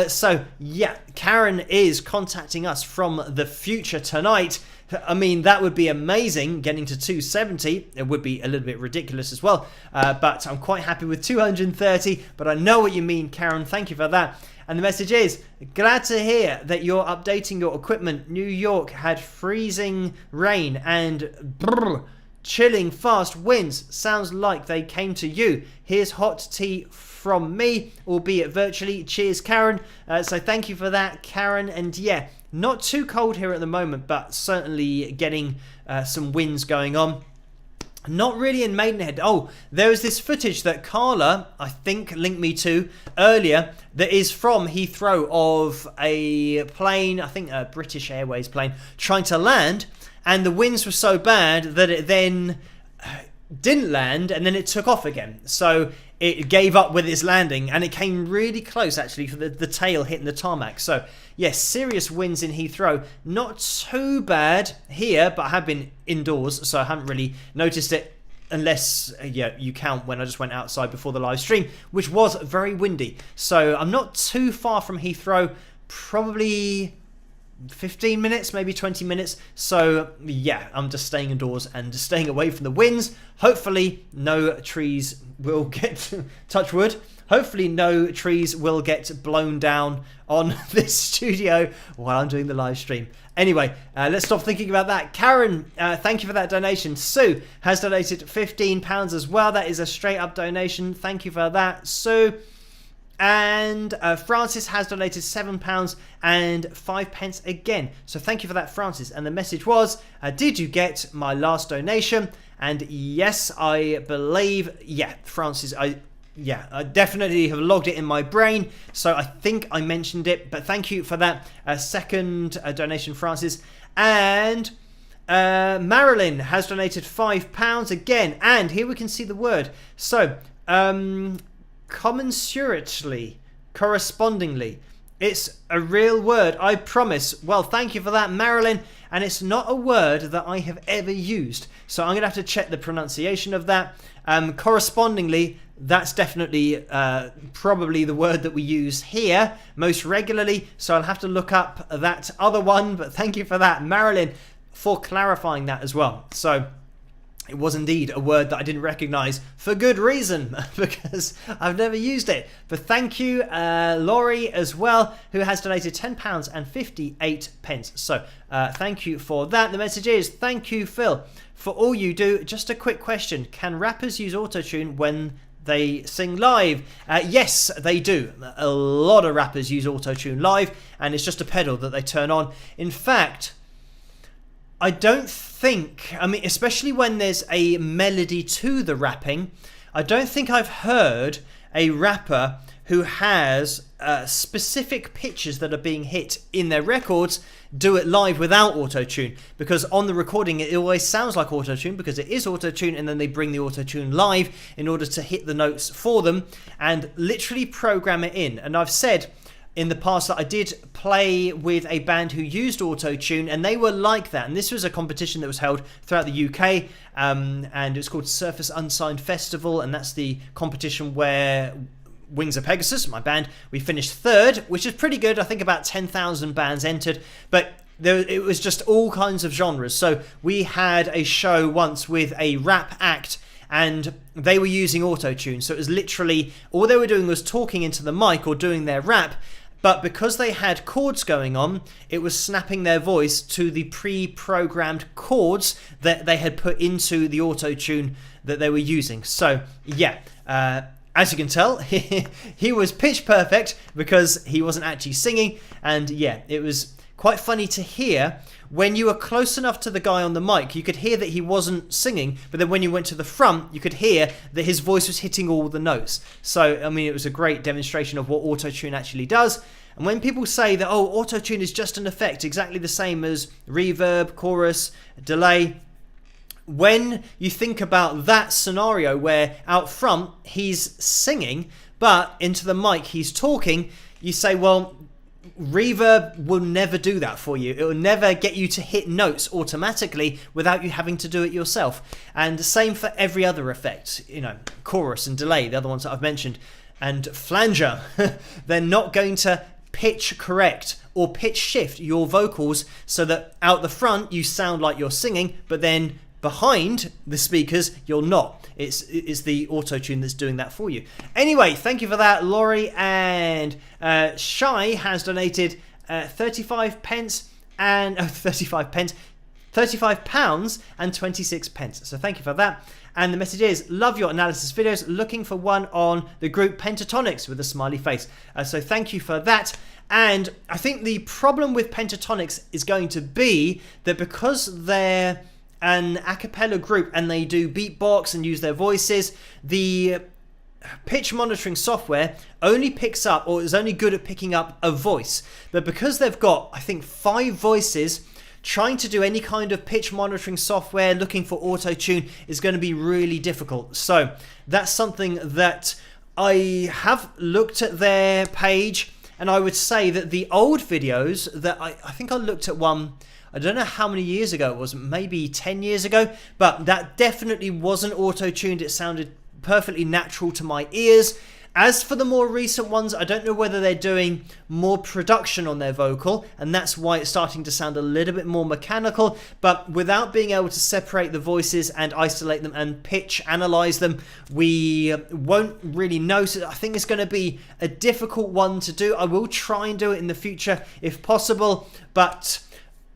So, yeah, Karen is contacting us from the future tonight. I mean, that would be amazing, getting to 270. It would be a little bit ridiculous as well. But I'm quite happy with 230. But I know what you mean, Karen. Thank you for that. And the message is, glad to hear that you're updating your equipment. New York had freezing rain and chilling fast winds. Sounds like they came to you. Here's hot tea from me, albeit virtually. Cheers, Karen. So thank you for that, Karen. And yeah, not too cold here at the moment, but certainly getting some winds going on. Not really in Maidenhead. Oh, there was this footage that Carla, I think, linked me to earlier that is from Heathrow of a plane, I think a British Airways plane, trying to land, and the winds were so bad that it then didn't land and then it took off again. So it gave up with its landing, and it came really close actually for the tail hitting the tarmac. So yes, serious winds in Heathrow. Not too bad here, but I have been indoors, so I haven't really noticed it unless you count when I just went outside before the live stream, which was very windy. So I'm not too far from Heathrow, probably 15 minutes, maybe 20 minutes. So yeah, I'm just staying indoors and just staying away from the winds. Hopefully no trees will get touch wood. Hopefully no trees will get blown down on this studio while I'm doing the live stream. Anyway, let's stop thinking about that. Karen, thank you for that donation. Sue has donated £15 as well. That is a straight up donation. Thank you for that, Sue. And Francis has donated £7 and 5 pence again. So thank you for that, Francis. And the message was, did you get my last donation? And yes, I believe, yeah, Francis, I definitely have logged it in my brain. So I think I mentioned it. But thank you for that second donation, Francis. And Marilyn has donated £5 again. And here we can see the word. So, commensurately, correspondingly, it's a real word, I promise. Well, thank you for that, Marilyn. And it's not a word that I have ever used, so I'm gonna have to check the pronunciation of that. Correspondingly, that's definitely probably the word that we use here most regularly, so I'll have to look up that other one. But thank you for that, Marilyn, for clarifying that as well. So it was indeed a word that I didn't recognize for good reason, because I've never used it. But thank you, Laurie, as well, who has donated £10 and 58 pence. So thank you for that. The message is, thank you, Phil, for all you do. Just a quick question. Can rappers use autotune when they sing live? Yes, they do. A lot of rappers use autotune live, and it's just a pedal that they turn on. In fact, I don't think, I mean, especially when there's a melody to the rapping, I don't think I've heard a rapper who has specific pitches that are being hit in their records do it live without auto-tune, because on the recording it always sounds like auto-tune because it is auto-tune, and then they bring the auto-tune live in order to hit the notes for them and literally program it in. And I've said in the past that I did play with a band who used auto-tune, and they were like that. And this was a competition that was held throughout the UK, and it's called Surface Unsigned Festival, and that's the competition where Wings of Pegasus, my band, we finished third, which is pretty good. I think about 10,000 bands entered, but it was just all kinds of genres. So we had a show once with a rap act, and they were using auto-tune. So it was literally, all they were doing was talking into the mic or doing their rap, but because they had chords going on, it was snapping their voice to the pre-programmed chords that they had put into the auto-tune that they were using. So yeah, as you can tell, he was pitch perfect because he wasn't actually singing. And yeah, it was quite funny to hear when you were close enough to the guy on the mic. You could hear that he wasn't singing, but then when you went to the front, you could hear that his voice was hitting all the notes. So, I mean, it was a great demonstration of what auto-tune actually does. And when people say that, oh, auto-tune is just an effect, exactly the same as reverb, chorus, delay, when you think about that scenario where out front he's singing, but into the mic he's talking, you say, well, reverb will never do that for you. It will never get you to hit notes automatically without you having to do it yourself. And the same for every other effect, you know, chorus and delay, the other ones that I've mentioned, and flanger. They're not going to pitch correct or pitch shift your vocals so that out the front you sound like you're singing, but then behind the speakers you're not. It's the auto-tune that's doing that for you. Anyway, thank you for that, Laurie. And Shy has donated 35 pence and 35 pounds and 26 pence. So thank you for that. And the message is, love your analysis videos, looking for one on the group Pentatonics with a smiley face. So thank you for that. And I think the problem with Pentatonics is going to be that because they're an a cappella group and they do beatbox and use their voices, the pitch monitoring software only picks up, or is only good at picking up, a voice. But because they've got, I think, 5 voices, trying to do any kind of pitch monitoring software looking for auto-tune is going to be really difficult. So that's something that I have looked at their page, and I would say that the old videos that I think I looked at one, I don't know how many years ago it was, maybe 10 years ago, but that definitely wasn't auto-tuned. It sounded perfectly natural to my ears. As for the more recent ones, I don't know whether they're doing more production on their vocal, and that's why it's starting to sound a little bit more mechanical, but without being able to separate the voices and isolate them and pitch analyze them, we won't really know. So I think it's going to be a difficult one to do. I will try and do it in the future if possible, but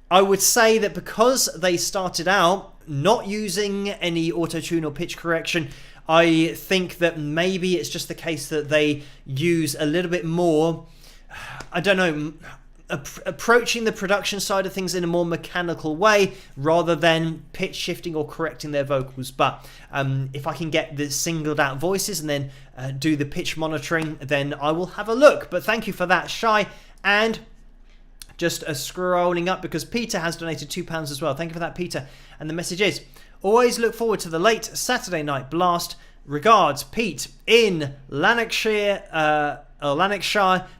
I would say that because they started out not using any auto-tune or pitch correction, I think that maybe it's just the case that they use a little bit more, I don't know, approaching the production side of things in a more mechanical way rather than pitch shifting or correcting their vocals. But if I can get the singled out voices and then do the pitch monitoring, then I will have a look. But thank you for that, Shy. And just scrolling up because Peter has donated £2 as well. Thank you for that, Peter. And the message is, always look forward to the late Saturday night blast. Regards, Pete in Lanarkshire.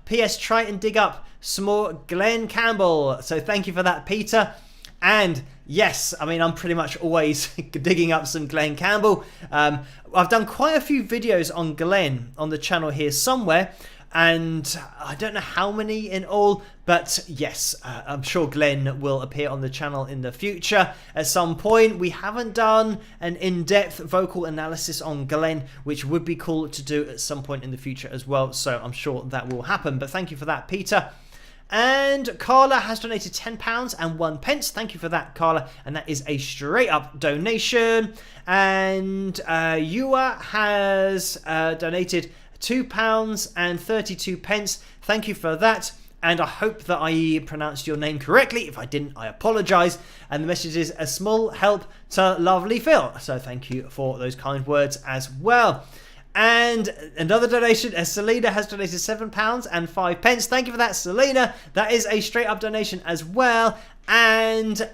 P.S. Try and dig up some more Glenn Campbell. So thank you for that, Peter. And yes, I mean, I'm pretty much always digging up some Glenn Campbell. I've done quite a few videos on Glenn on the channel here somewhere, and I don't know how many in all, but yes, I'm sure Glenn will appear on the channel in the future at some point. We haven't done an in-depth vocal analysis on Glenn, which would be cool to do at some point in the future as well, so I'm sure that will happen. But thank you for that, Peter. And Carla has donated £10 and 1 pence. Thank you for that, Carla. And that is a straight up donation. And Ewa has donated £2 and 32 pence. Thank you for that. And I hope that I pronounced your name correctly. If I didn't, I apologise. And the message is a small help to lovely Phil. So thank you for those kind words as well. And another donation, Selena has donated £7 and 5 pence. Thank you for that, Selena. That is a straight up donation as well. And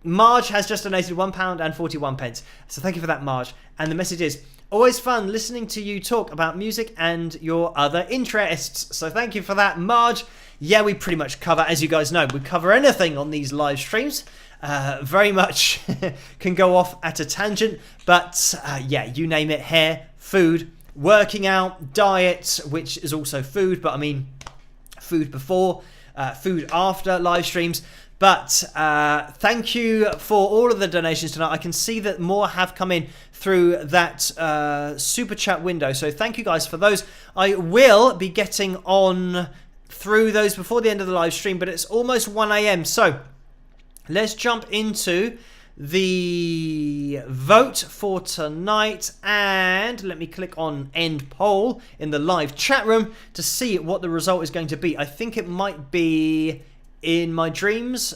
Marge has just donated £1 and 41 pence. So thank you for that, Marge. And the message is, always fun listening to you talk about music and your other interests. So thank you for that, Marge. Yeah, we pretty much cover, as you guys know, we cover anything on these live streams. Very much can go off at a tangent. But yeah, you name it, hair, food, working out, diet, which is also food, but I mean food before, food after live streams. But thank you for all of the donations tonight. I can see that more have come in through that super chat window. So thank you guys for those. I will be getting on through those before the end of the live stream, but it's almost 1 a.m. So let's jump into the vote for tonight, and let me click on end poll in the live chat room to see what the result is going to be. I think it might be In My Dreams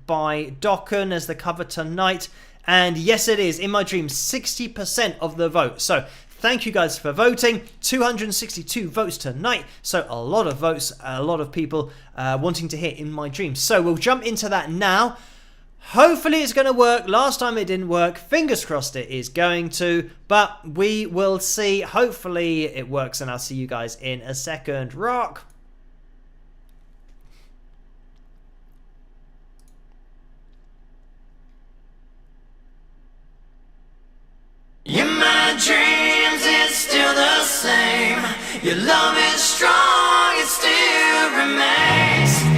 by Dokken as the cover tonight, and yes it is In My Dreams, 60% of the vote. So thank you guys for voting. 262 votes tonight, so a lot of votes, a lot of people wanting to hear In My Dreams. So we'll jump into that now. Hopefully it's going to work. Last time it didn't work. Fingers crossed it is going to. But we will see. Hopefully it works, and I'll see you guys in a second. Rock. In my dreams it's still the same. Your love is strong, it still remains.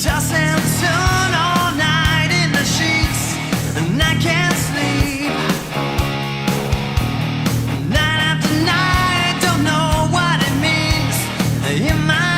Toss and turn all night in the sheets, and I can't sleep. Night after night, don't know what it means. In my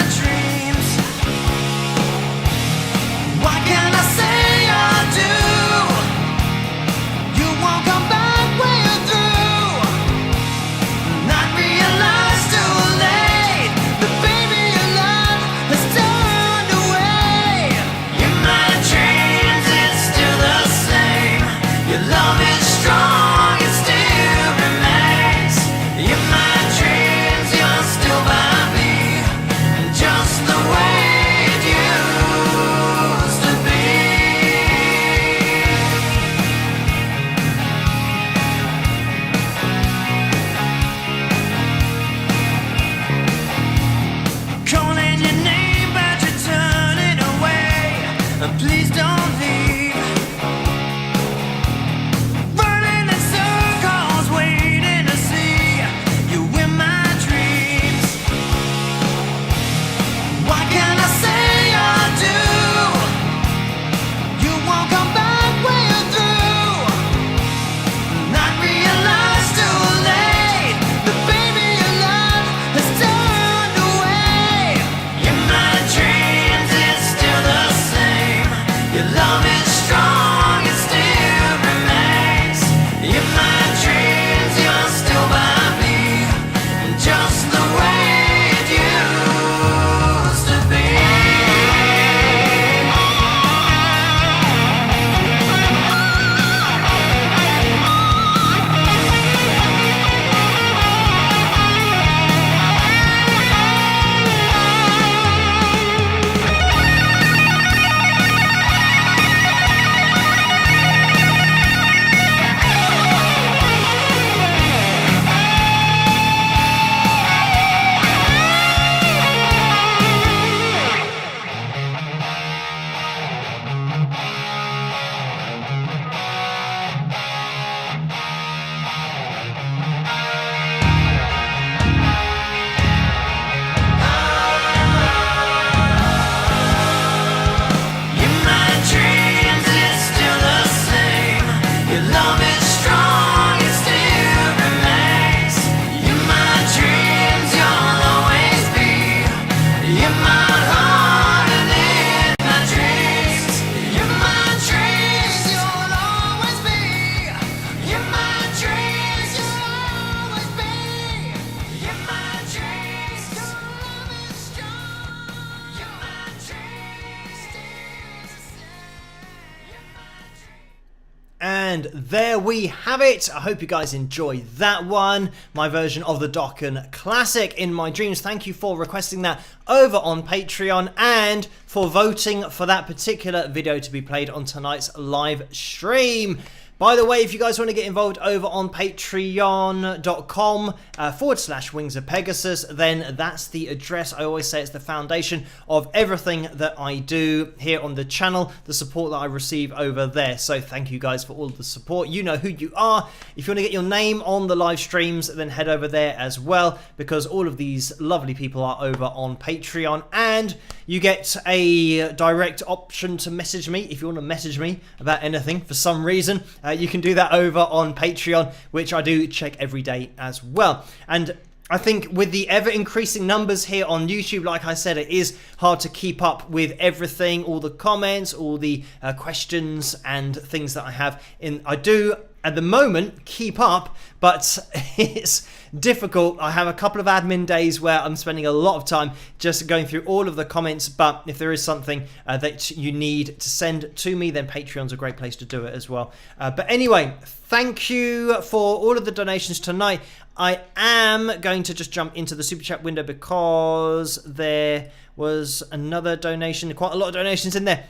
And there we have it. I hope you guys enjoyed that one. My version of the Dokken Classic in My Dreams. Thank you for requesting that over on Patreon and for voting for that particular video to be played on tonight's live stream. By the way, if you guys want to get involved over on patreon.com /Wings of Pegasus, then that's the address. I always say it's the foundation of everything that I do here on the channel, the support that I receive over there. So thank you guys for all the support. You know who you are. If you want to get your name on the live streams, then head over there as well, because all of these lovely people are over on Patreon, and you get a direct option to message me if you want to message me about anything for some reason. You can do that over on Patreon, which I do check every day as well. And I think with the ever-increasing numbers here on YouTube, like I said, it is hard to keep up with everything, all the comments, all the questions and things that I have in. I do, at the moment, keep up, but it's difficult. I have a couple of admin days where I'm spending a lot of time just going through all of the comments, but if there is something that you need to send to me, then Patreon's a great place to do it as well. But anyway, thank you for all of the donations tonight. I am going to just jump into the super chat window because there was another donation, quite a lot of donations in there.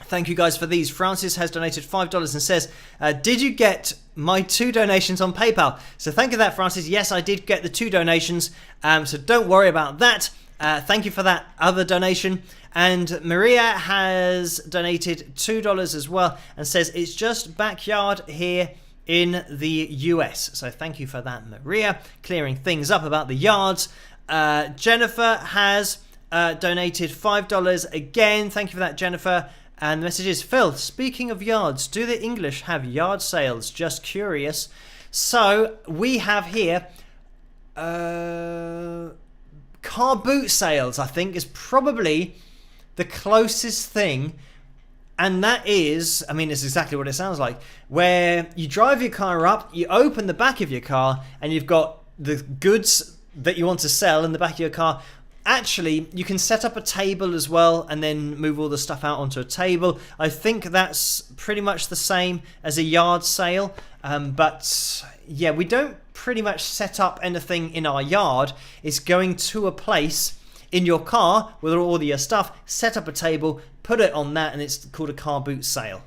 Thank you guys for these. Francis has donated $5 and says, did you get my 2 donations on PayPal? So thank you for that, Francis. Yes, I did get the 2 donations, so don't worry about that. Thank you for that other donation. And Maria has donated $2 as well and says, it's just backyard here in the US. So thank you for that, Maria, clearing things up about the yards. Jennifer has donated $5 again. Thank you for that, Jennifer. And the message is, Phil, speaking of yards, do the English have yard sales? Just curious. So we have here car boot sales, I think, is probably the closest thing. And that is, I mean, it's exactly what it sounds like, where you drive your car up, you open the back of your car, and you've got the goods that you want to sell in the back of your car. Actually, you can set up a table as well and then move all the stuff out onto a table. I think that's pretty much the same as a yard sale. But yeah, we don't pretty much set up anything in our yard. It's going to a place in your car with all your stuff, set up a table, put it on that, and it's called a car boot sale,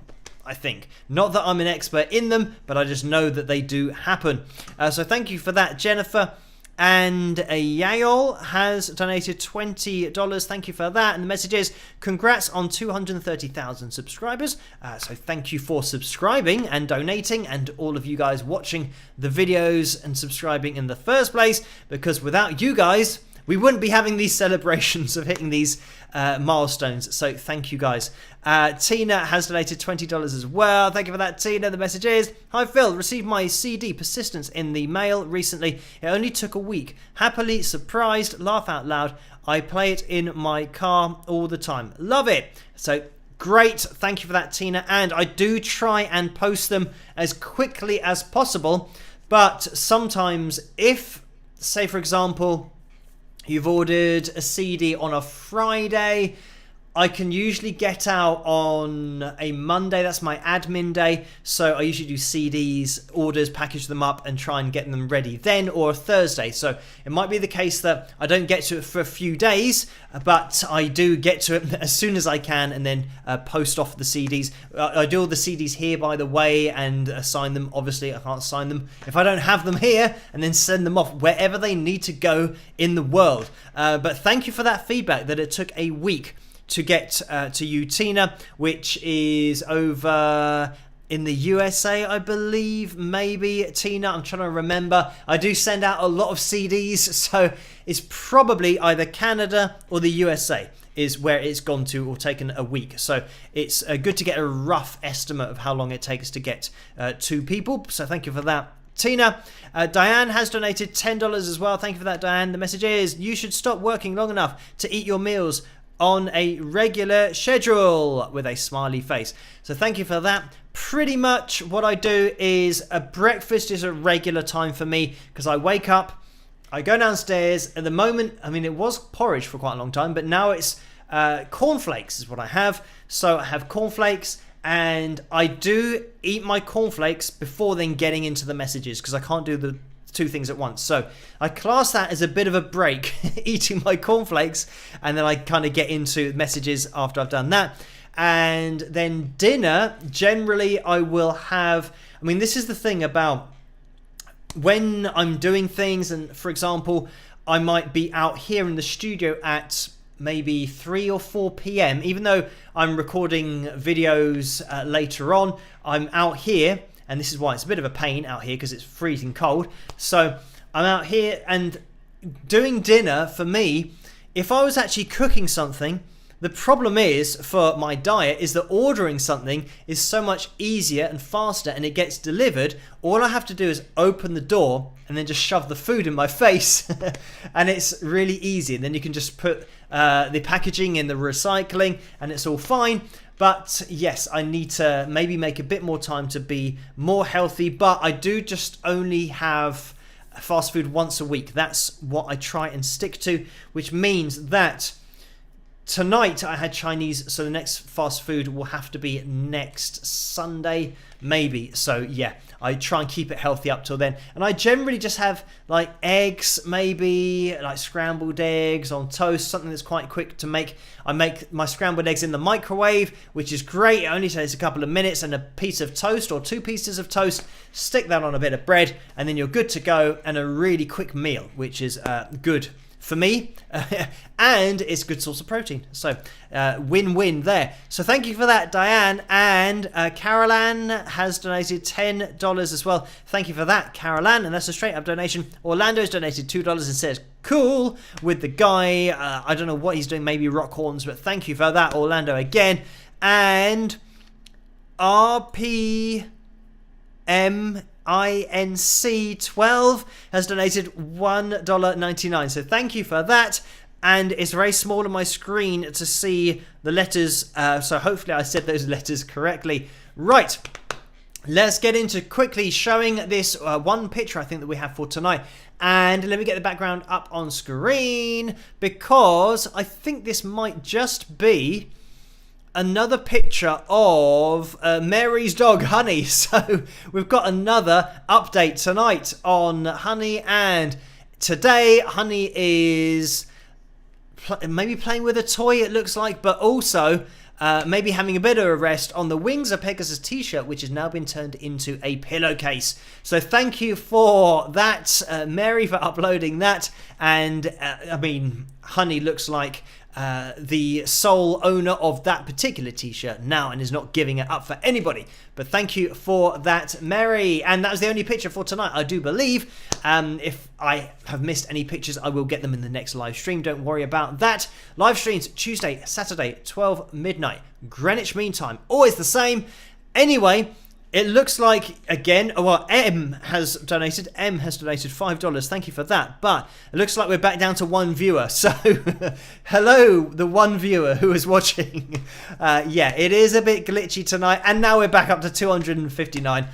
I think. Not that I'm an expert in them, but I just know that they do happen. So thank you for that, Jennifer. And Yael has donated $20. Thank you for that. And the message is, congrats on 230,000 subscribers. So thank you for subscribing and donating, and all of you guys watching the videos and subscribing in the first place, because without you guys, we wouldn't be having these celebrations of hitting these milestones. So thank you guys. Tina has donated $20 as well. Thank you for that, Tina. The message is, hi Phil, received my CD Persistence in the mail recently. It only took a week. Happily surprised, laugh out loud. I play it in my car all the time. Love it. So great. Thank you for that, Tina. And I do try and post them as quickly as possible. But sometimes if, say for example, you've ordered a CD on a Friday, I can usually get out on a Monday. That's my admin day. So I usually do CDs, orders, package them up and try and get them ready then, or a Thursday. So it might be the case that I don't get to it for a few days, but I do get to it as soon as I can and then post off the CDs. I do all the CDs here, by the way, and sign them. Obviously, I can't sign them if I don't have them here, and then send them off wherever they need to go in the world. But thank you for that feedback that it took a week to get to you, Tina, which is over in the USA, I believe, maybe, Tina. I'm trying to remember. I do send out a lot of CDs, so it's probably either Canada or the USA is where it's gone to, or taken a week. So it's good to get a rough estimate of how long it takes to get to people. So thank you for that, Tina. Diane has donated $10 as well. Thank you for that, Diane. The message is, you should stop working long enough to eat your meals on a regular schedule, with a smiley face. So thank you for that. Pretty much what I do is breakfast is a regular time for me, because I wake up, I go downstairs. At the moment, I mean, it was porridge for quite a long time, but now it's cornflakes is what I have. So I have cornflakes and I do eat my cornflakes before then getting into the messages, because I can't do the two things at once. So I class that as a bit of a break, eating my cornflakes, and then I kind of get into messages after I've done that. And then dinner, generally I will have, I mean, this is the thing about when I'm doing things, and for example, I might be out here in the studio at maybe 3 or 4 p.m. Even though I'm recording videos later on, I'm out here, and this is why it's a bit of a pain out here, because it's freezing cold. So I'm out here, and doing dinner for me, if I was actually cooking something, the problem is for my diet is that ordering something is so much easier and faster, and it gets delivered. All I have to do is open the door and then just shove the food in my face and it's really easy. And then you can just put the packaging in the recycling and it's all fine. But yes, I need to maybe make a bit more time to be more healthy, but I do just only have fast food once a week. That's what I try and stick to, which means that tonight I had Chinese, so the next fast food will have to be next Sunday, maybe. So yeah, I try and keep it healthy up till then. And I generally just have like eggs, maybe like scrambled eggs on toast, something that's quite quick to make. I make my scrambled eggs in the microwave, which is great. It only takes a couple of minutes, and a piece of toast or 2 pieces of toast. Stick that on a bit of bread, and then you're good to go, and a really quick meal, which is good for me, and it's a good source of protein. So win-win there. So thank you for that, Diane. And Caroline has donated $10 as well. Thank you for that, Caroline. And that's a straight up donation. Orlando's donated $2 and says cool with the guy. I don't know what he's doing, maybe rock horns, but thank you for that, Orlando, again. And RPM INC12 has donated $1.99. So thank you for that. And it's very small on my screen to see the letters. So hopefully I said those letters correctly. Right. Let's get into quickly showing this one picture I think that we have for tonight. And let me get the background up on screen, because I think this might just be another picture of Mary's dog Honey. So we've got another update tonight on Honey, and today Honey is maybe playing with a toy, it looks like, but also maybe having a bit of a rest on the Wings of Pegasus t-shirt, which has now been turned into a pillowcase. So thank you for that, Mary, for uploading that. And I mean, Honey looks like the sole owner of that particular t-shirt now, and is not giving it up for anybody. But thank you for that, Mary. And that was the only picture for tonight, I do believe. If I have missed any pictures, I will get them in the next live stream. Don't worry about that. Live streams Tuesday, Saturday, 12 midnight Greenwich Mean Time, always the same. Anyway, it looks like, again, well, M has donated $5. Thank you for that. But it looks like we're back down to 1 viewer. So, hello, the 1 viewer who is watching. Yeah, it is a bit glitchy tonight. And now we're back up to 259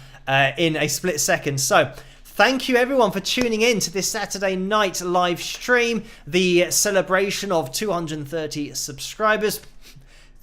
in a split second. So, thank you everyone for tuning in to this Saturday night live stream. The celebration of 230 subscribers.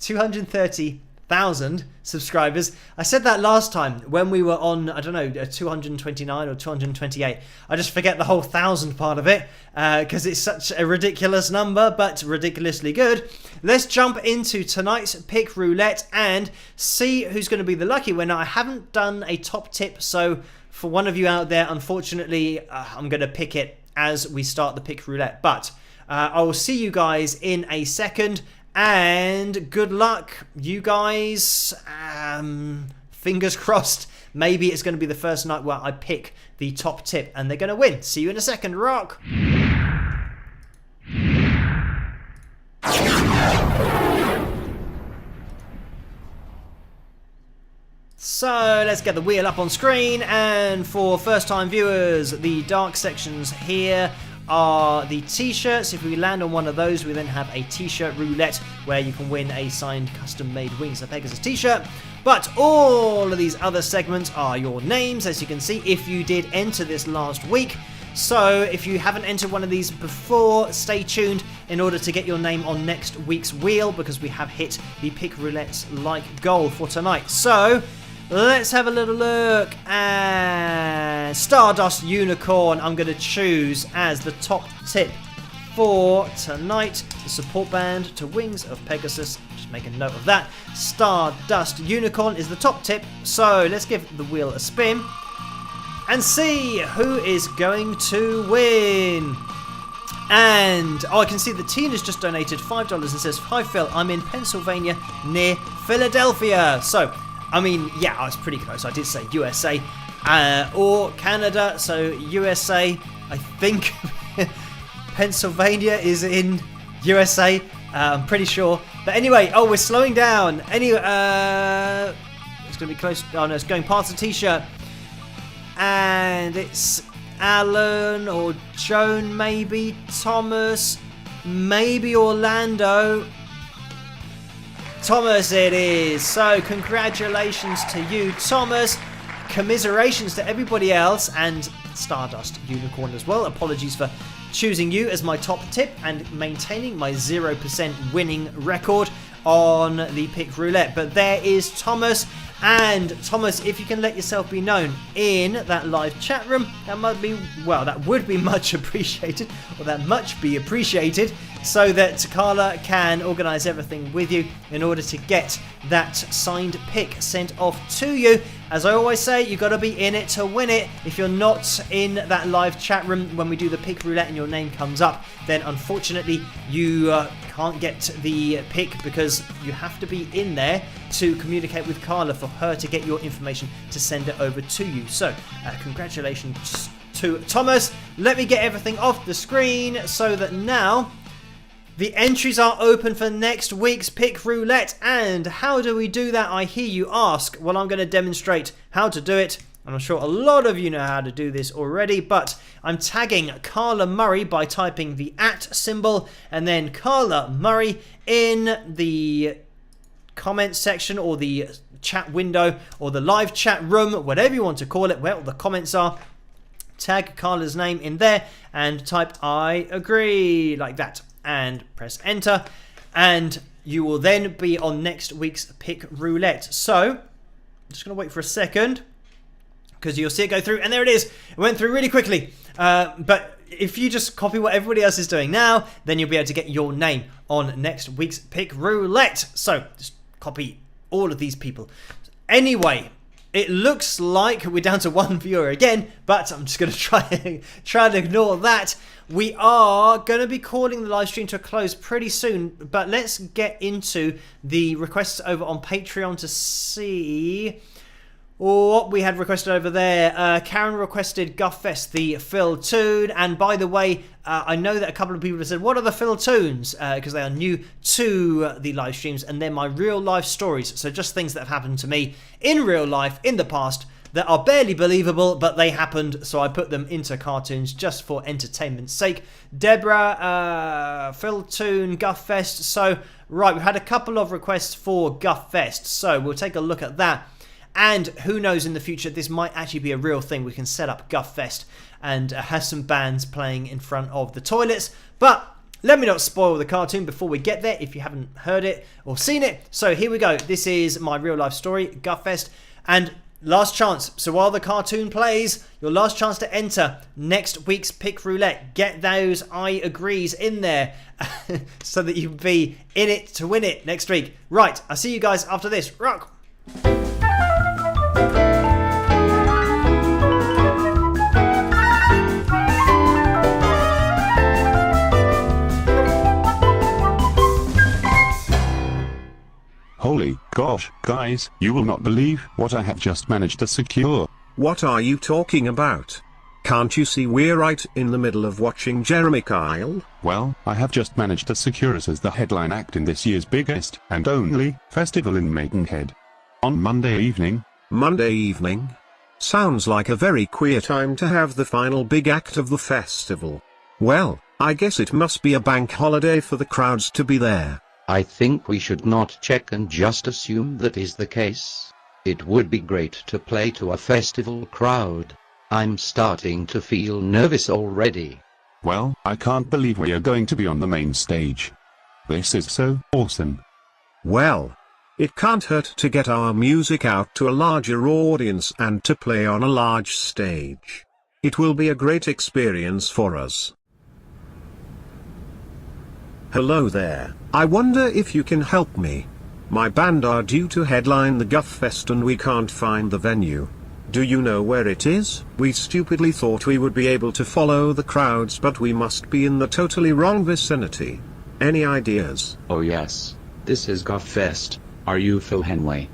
230,000 subscribers. I said that last time when we were on, I don't know, 229 or 228. I just forget the whole 1,000 part of it because it's such a ridiculous number, but ridiculously good. Let's jump into tonight's pick roulette and see who's going to be the lucky winner. I haven't done a top tip, so for one of you out there, unfortunately, I'm going to pick it as we start the pick roulette, but I will see you guys in a second. And good luck, you guys. Fingers crossed. Maybe it's going to be the first night where I pick the top tip and they're going to win. See you in a second. Rock. So let's get the wheel up on screen. And for first time viewers, the dark sections here are the t-shirts. If we land on one of those, we then have a t-shirt roulette where you can win a signed custom made Wings of Pegasus t-shirt. But all of these other segments are your names, as you can see, if you did enter this last week. So if you haven't entered one of these before, stay tuned in order to get your name on next week's wheel, because we have hit the Pick Roulette's like goal for tonight. So let's have a little look. And Stardust Unicorn I'm going to choose as the top tip for tonight. The support band to Wings of Pegasus. Just make a note of that. Stardust Unicorn is the top tip. So let's give the wheel a spin and see who is going to win. And I can see that Tina's just donated $5 and says, "Hi Phil, I'm in Pennsylvania near Philadelphia." So, I mean, yeah, I was pretty close. I did say USA or Canada. So USA, I think Pennsylvania is in USA. I'm pretty sure. But anyway, oh, we're slowing down. Anyway, it's going to be close. Oh no, it's going past the t-shirt. And it's Alan or Joan, maybe Thomas, maybe Orlando. Thomas it is. So congratulations to you, Thomas. Commiserations to everybody else, and Stardust Unicorn as well. Apologies for choosing you as my top tip and maintaining my 0% winning record on the Pick Roulette. But there is Thomas. And Thomas, if you can let yourself be known in that live chat room, that would be much appreciated, or that much be appreciated, so that Carla can organise everything with you in order to get that signed pick sent off to you. As I always say, you've got to be in it to win it. If you're not in that live chat room when we do the Pick Roulette and your name comes up, then unfortunately you can't get the pick, because you have to be in there to communicate with Carla for her to get your information to send it over to you. So congratulations to Thomas. Let me get everything off the screen so that now the entries are open for next week's Pick Roulette. And how do we do that, I hear you ask? Well, I'm going to demonstrate how to do it. And I'm sure a lot of you know how to do this already, but I'm tagging Carla Murray by typing the @ symbol and then Carla Murray in the comment section or the chat window or the live chat room, whatever you want to call it, where all the comments are. Tag Carla's name in there and type "I agree" like that, and press enter, and you will then be on next week's Pick Roulette. So I'm just going to wait for a second, because you'll see it go through, and there it is. It went through really quickly. But if you just copy what everybody else is doing now, then you'll be able to get your name on next week's Pick Roulette. So just copy all of these people. Anyway, it looks like we're down to one viewer again, but I'm just going to try to ignore that. We are going to be calling the live stream to a close pretty soon, but let's get into the requests over on Patreon to see what we had requested over there. Karen requested Guffest, the Phil tune. And by the way, I know that a couple of people have said, what are the Phil tunes? Because they are new to the live streams, and they're my real life stories. So just things that have happened to me in real life in the past that are barely believable, but they happened. So I put them into cartoons just for entertainment's sake. Deborah, Phil tune, Guffest. So right, we've had a couple of requests for Guffest. So we'll take a look at that. And who knows, in the future, this might actually be a real thing. We can set up Guffest and have some bands playing in front of the toilets. But let me not spoil the cartoon before we get there, if you haven't heard it or seen it. So here we go. This is my real life story, Guffest. And last chance. So while the cartoon plays, your last chance to enter next week's Pick Roulette. Get those I agrees in there so that you can be in it to win it next week. Right, I'll see you guys after this. Rock! Holy gosh, guys, you will not believe what I have just managed to secure. What are you talking about? Can't you see we're right in the middle of watching Jeremy Kyle? Well, I have just managed to secure us as the headline act in this year's biggest and only festival in Maidenhead. On Monday evening. Monday evening? Sounds like a very queer time to have the final big act of the festival. Well, I guess it must be a bank holiday for the crowds to be there. I think we should not check and just assume that is the case. It would be great to play to a festival crowd. I'm starting to feel nervous already. Well, I can't believe we are going to be on the main stage. This is so awesome. Well, it can't hurt to get our music out to a larger audience and to play on a large stage. It will be a great experience for us. Hello there, I wonder if you can help me. My band are due to headline the Guff Fest and we can't find the venue. Do you know where it is? We stupidly thought we would be able to follow the crowds, but we must be in the totally wrong vicinity. Any ideas? Oh yes. This is Guff Fest. Are you Phil Henley?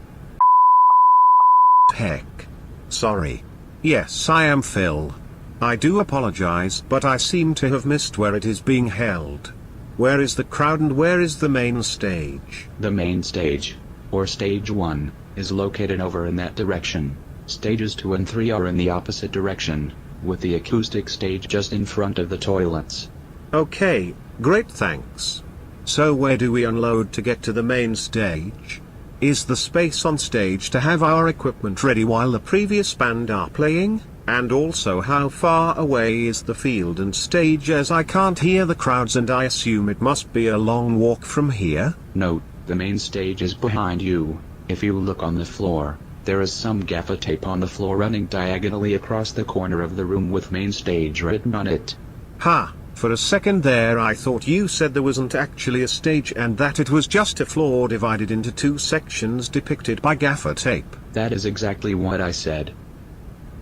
Heck. Sorry. Yes, I am Phil. I do apologize, but I seem to have missed where it is being held. Where is the crowd and where is the main stage? The main stage, or stage 1, is located over in that direction. Stages 2 and 3 are in the opposite direction, with the acoustic stage just in front of the toilets. Okay, great, thanks. So where do we unload to get to the main stage? Is the space on stage to have our equipment ready while the previous band are playing? And also, how far away is the field and stage, as I can't hear the crowds and I assume it must be a long walk from here? Note, the main stage is behind you. If you look on the floor, there is some gaffer tape on the floor running diagonally across the corner of the room with main stage written on it. Ha, for a second there I thought you said there wasn't actually a stage and that it was just a floor divided into 2 sections depicted by gaffer tape. That is exactly what I said.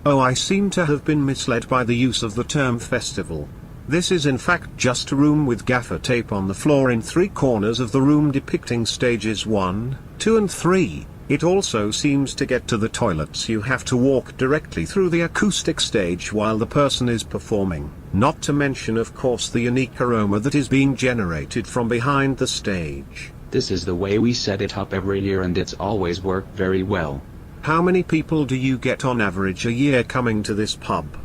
Oh, I seem to have been misled by the use of the term festival. This is in fact just a room with gaffer tape on the floor in 3 corners of the room depicting stages 1, 2 and 3. It also seems to get to the toilets you have to walk directly through the acoustic stage while the person is performing, not to mention of course the unique aroma that is being generated from behind the stage. This is the way we set it up every year and it's always worked very well. How many people do you get on average a year coming to this pub?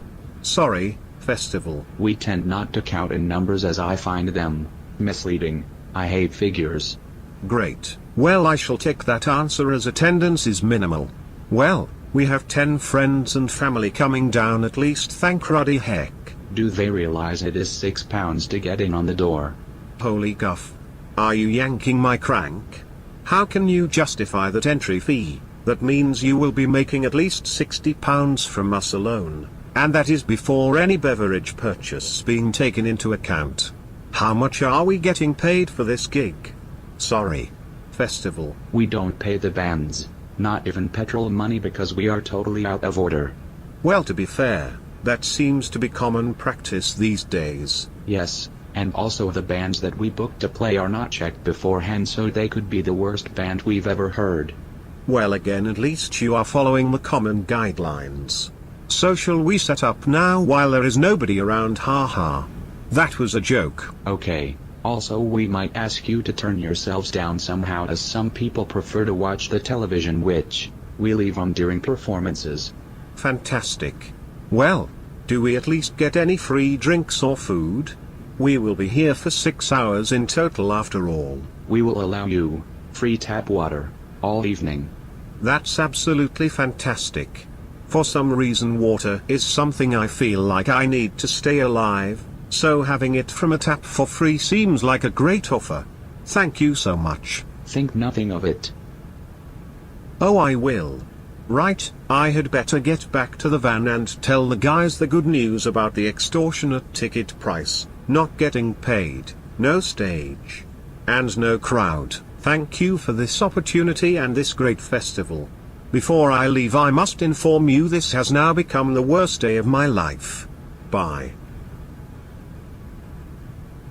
Sorry, festival. We tend not to count in numbers as I find them misleading. I hate figures. Great. Well, I shall take that answer as attendance is minimal. Well, we have 10 friends and family coming down at least, thank ruddy heck. Do they realize it is £6 to get in on the door? Holy guff. Are you yanking my crank? How can you justify that entry fee? That means you will be making at least £60 from us alone, and that is before any beverage purchase being taken into account. How much are we getting paid for this gig? Sorry, festival. We don't pay the bands, not even petrol money, because we are totally out of order. Well, to be fair, that seems to be common practice these days. Yes, and also the bands that we book to play are not checked beforehand, so they could be the worst band we've ever heard. Well, again, at least you are following the common guidelines. So shall we set up now while there is nobody around? Haha. That was a joke. Okay. Also, we might ask you to turn yourselves down somehow, as some people prefer to watch the television, which we leave on during performances. Fantastic. Well, do we at least get any free drinks or food? We will be here for 6 hours in total after all. We will allow you free tap water all evening. That's absolutely fantastic. For some reason water is something I feel like I need to stay alive, so having it from a tap for free seems like a great offer. Thank you so much. Think nothing of it. Oh, I will. Right, I had better get back to the van and tell the guys the good news about the extortionate ticket price, not getting paid, no stage, and no crowd. Thank you for this opportunity and this great festival. Before I leave, I must inform you this has now become the worst day of my life. Bye.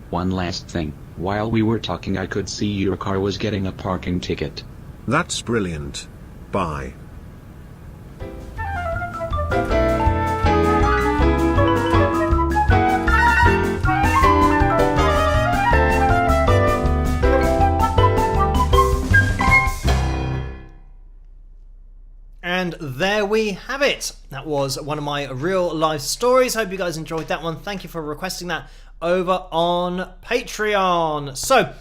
One last thing, while we were talking I could see your car was getting a parking ticket. That's brilliant. Bye. And there we have it. That was one of my real life stories. Hope you guys enjoyed that one. Thank you for requesting that over on Patreon. So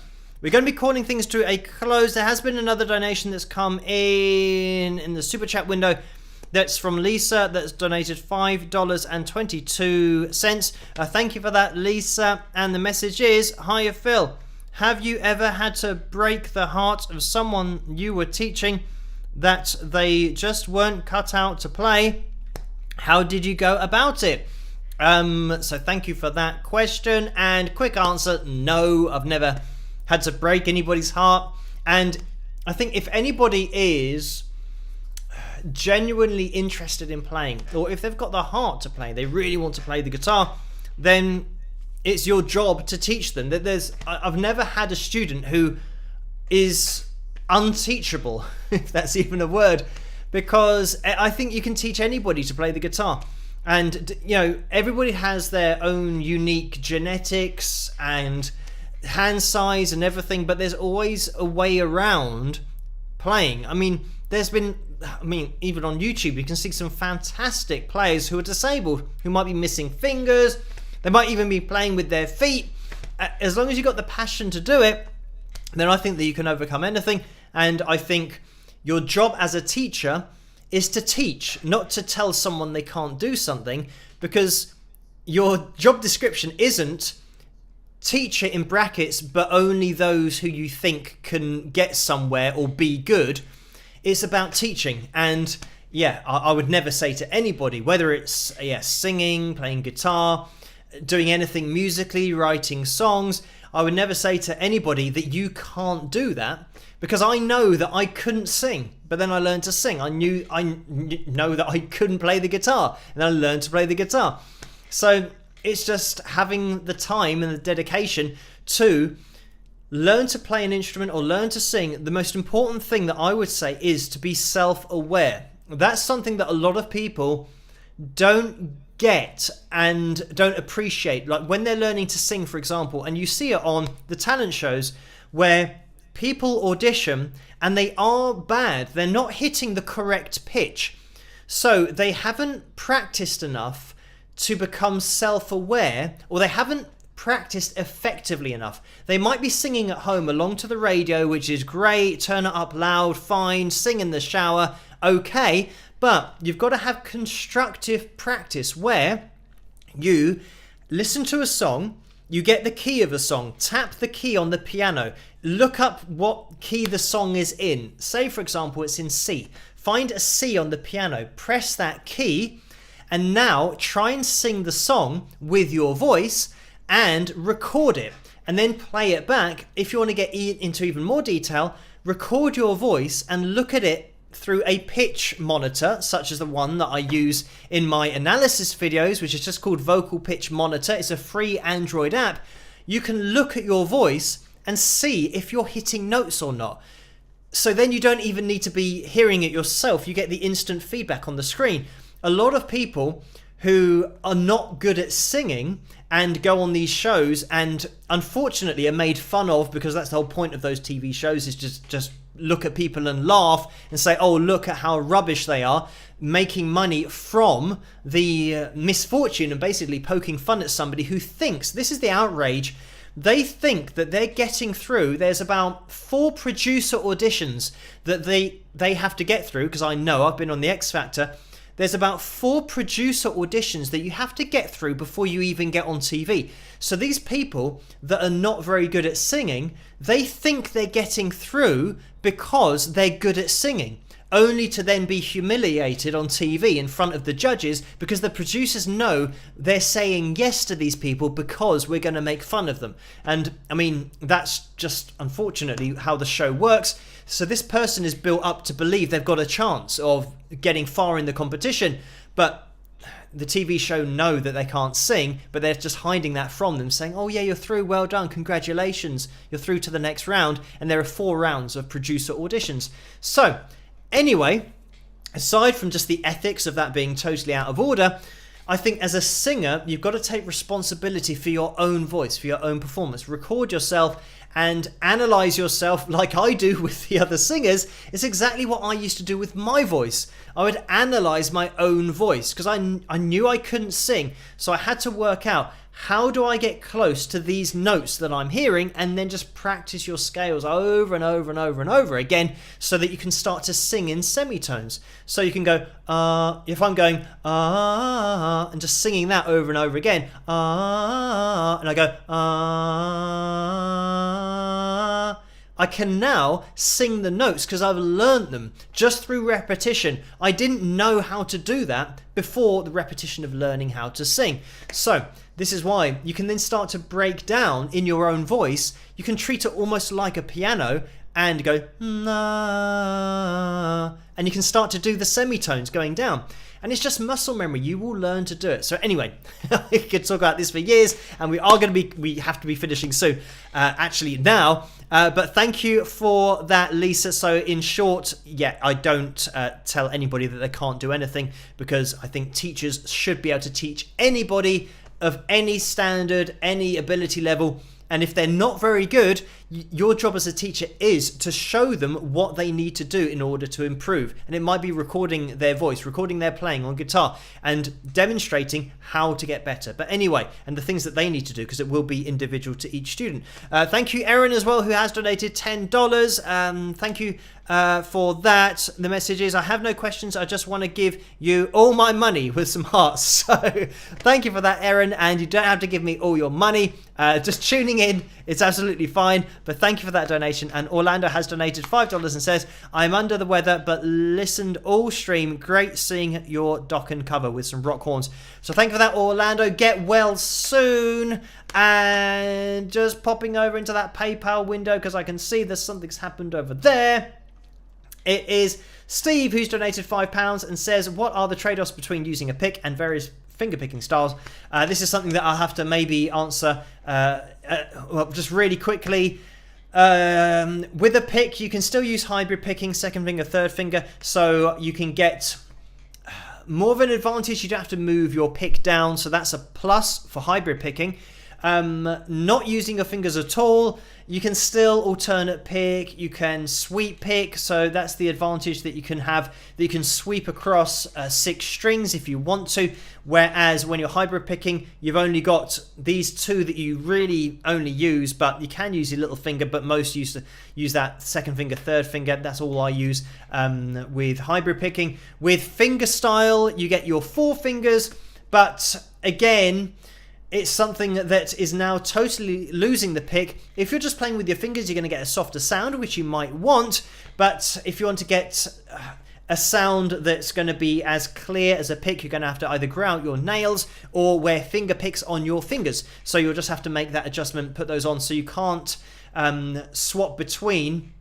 we're going to be calling things to a close. There has been another donation that's come in the super chat window. That's from Lisa, that's donated $5.22. Thank you for that, Lisa. And the message is, hiya Phil, have you ever had to break the heart of someone you were teaching that they just weren't cut out to play? How did you go about it? So thank you for that question. And quick answer, no, I've never had to break anybody's heart. And I think if anybody is genuinely interested in playing, or if they've got the heart to play, they really want to play the guitar, then it's your job to teach them. I've never had a student who is unteachable, if that's even a word, because I think you can teach anybody to play the guitar. And everybody has their own unique genetics and hand size and everything, but there's always a way around playing. Even on YouTube, you can see some fantastic players who are disabled, who might be missing fingers. They might even be playing with their feet. As long as you've got the passion to do it, then I think that you can overcome anything. And I think your job as a teacher is to teach, not to tell someone they can't do something, because your job description isn't teacher in brackets, but only those who you think can get somewhere or be good. It's about teaching. And I would never say to anybody, whether it's singing, playing guitar, doing anything musically, writing songs, I would never say to anybody that you can't do that, because I know that I couldn't sing, but then I learned to sing. I know that I couldn't play the guitar, and I learned to play the guitar. So it's just having the time and the dedication to learn to play an instrument or learn to sing. The most important thing that I would say is to be self-aware. That's something that a lot of people don't get and don't appreciate. Like when they're learning to sing, for example, and you see it on the talent shows where people audition and they are bad. They're not hitting the correct pitch. So they haven't practiced enough to become self-aware, or they haven't practiced effectively enough. They might be singing at home along to the radio, which is great, turn it up loud, fine, sing in the shower, okay, but you've got to have constructive practice where you listen to a song, you get the key of a song, tap the key on the piano, look up what key the song is in. Say, for example, it's in C. Find a C on the piano, press that key, and now try and sing the song with your voice and record it, and then play it back. If you want to get into even more detail, record your voice and look at it through a pitch monitor, such as the one that I use in my analysis videos, which is just called Vocal Pitch Monitor. It's a free Android app. You can look at your voice and see if you're hitting notes or not. So then you don't even need to be hearing it yourself. You get the instant feedback on the screen. A lot of people who are not good at singing and go on these shows and unfortunately are made fun of, because that's the whole point of those TV shows, is just look at people and laugh and say, oh, look at how rubbish they are, making money from the misfortune and basically poking fun at somebody who thinks, this is the outrage, they think that they're getting through. There's about 4 producer auditions that they have to get through, because I know, I've been on the X Factor. There's about 4 producer auditions that you have to get through before you even get on TV. So these people that are not very good at singing, they think they're getting through because they're good at singing, only to then be humiliated on TV in front of the judges, because the producers know they're saying yes to these people because we're going to make fun of them. And I mean, that's just unfortunately how the show works. So this person is built up to believe they've got a chance of getting far in the competition, but the TV show know that they can't sing, but they're just hiding that from them, saying, oh yeah, you're through, well done, congratulations, you're through to the next round. And there are 4 rounds of producer auditions. So anyway, aside from just the ethics of that being totally out of order, I think as a singer, you've got to take responsibility for your own voice, for your own performance. Record yourself and analyze yourself like I do with the other singers. It's exactly what I used to do with my voice. I would analyze my own voice because I knew I couldn't sing. So I had to work out, how do I get close to these notes that I'm hearing, and then just practice your scales over and over and over and over again so that you can start to sing in semitones. So you can go, if I'm going, and just singing that over and over again, and I go, I can now sing the notes because I've learned them just through repetition. I didn't know how to do that before the repetition of learning how to sing. So this is why you can then start to break down in your own voice. You can treat it almost like a piano and go, na, and you can start to do the semitones going down. And it's just muscle memory. You will learn to do it. So anyway, I could talk about this for years, and we have to be finishing soon, actually now. But thank you for that, Lisa. So in short, yeah, I don't tell anybody that they can't do anything, because I think teachers should be able to teach anybody of any standard, any ability level. And if they're not very good, your job as a teacher is to show them what they need to do in order to improve. And it might be recording their voice, recording their playing on guitar, and demonstrating how to get better. But anyway, and the things that they need to do, because it will be individual to each student. Thank you, Erin, as well, who has donated $10. Thank you for that. The message is, I have no questions. I just want to give you all my money with some hearts. So thank you for that, Erin. And you don't have to give me all your money. Just tuning in, it's absolutely fine. But thank you for that donation. And Orlando has donated $5 and says, I'm under the weather, but listened all stream. Great seeing your Dokken cover with some rock horns. So thank you for that, Orlando. Get well soon. And just popping over into that PayPal window, because I can see there's something's happened over there. It is Steve who's donated £5 and says, what are the trade-offs between using a pick and various finger picking styles? This is something that I'll have to maybe answer well, just really quickly. With a pick, you can still use hybrid picking, second finger, third finger, so you can get more of an advantage. You don't have to move your pick down, so that's a plus for hybrid picking. Not using your fingers at all, you can still alternate pick, you can sweep pick, so that's the advantage that you can have, that you can sweep across 6 strings if you want to, whereas when you're hybrid picking, you've only got these 2 that you really only use, but you can use your little finger, but most used to use that second finger, third finger. That's all I use with hybrid picking. With fingerstyle, you get your 4 fingers, but again, it's something that is now totally losing the pick. If you're just playing with your fingers, you're going to get a softer sound, which you might want. But if you want to get a sound that's going to be as clear as a pick, you're going to have to either grow out your nails or wear finger picks on your fingers. So you'll just have to make that adjustment, put those on. So you can't swap between,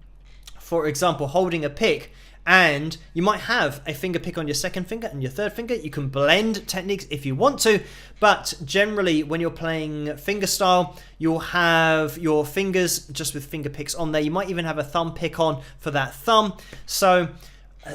for example, holding a pick, and you might have a finger pick on your second finger and your third finger. You can blend techniques if you want to, but generally when you're playing fingerstyle, you'll have your fingers just with finger picks on there. You might even have a thumb pick on for that thumb. So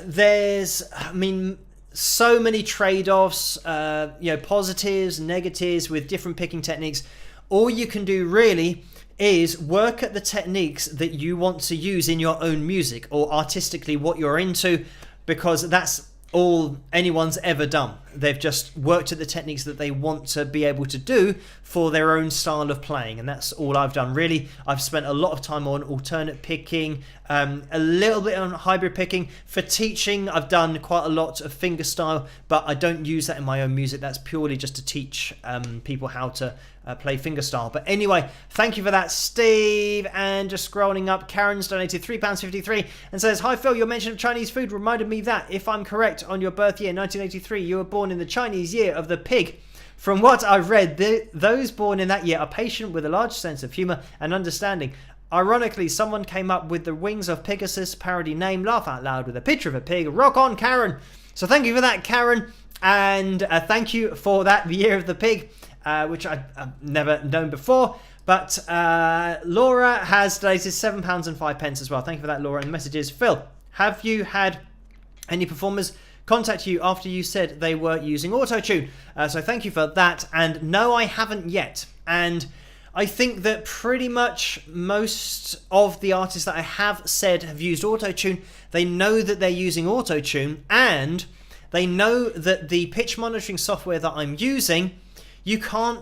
there's, I mean, so many trade-offs, positives, negatives with different picking techniques. All you can do really is work at the techniques that you want to use in your own music, or artistically what you're into, because that's all anyone's ever done. They've just worked at the techniques that they want to be able to do for their own style of playing, and that's all I've done really. I've spent a lot of time on alternate picking, a little bit on hybrid picking. For teaching, I've done quite a lot of fingerstyle, but I don't use that in my own music. That's purely just to teach people how to play fingerstyle. But anyway, thank you for that, Steve. And just scrolling up, Karen's donated £3.53 and says, hi Phil, your mention of Chinese food reminded me that, if I'm correct, on your birth year 1983, you were born in the Chinese year of the pig. From what I've read, those born in that year are patient with a large sense of humour and understanding. Ironically, someone came up with the Wings of Pegasus parody name, laugh out loud with a picture of a pig. Rock on, Karen. So thank you for that, Karen. And thank you for that, the year of the pig, which I've never known before. But Laura has donated £7.05 as well. Thank you for that, Laura. And the message is, Phil, have you had any performers contact you after you said they were using auto-tune? So thank you for that. And no, I haven't yet. And I think that pretty much most of the artists that I have said have used auto-tune. They know that they're using auto-tune, and they know that the pitch monitoring software that I'm using, you can't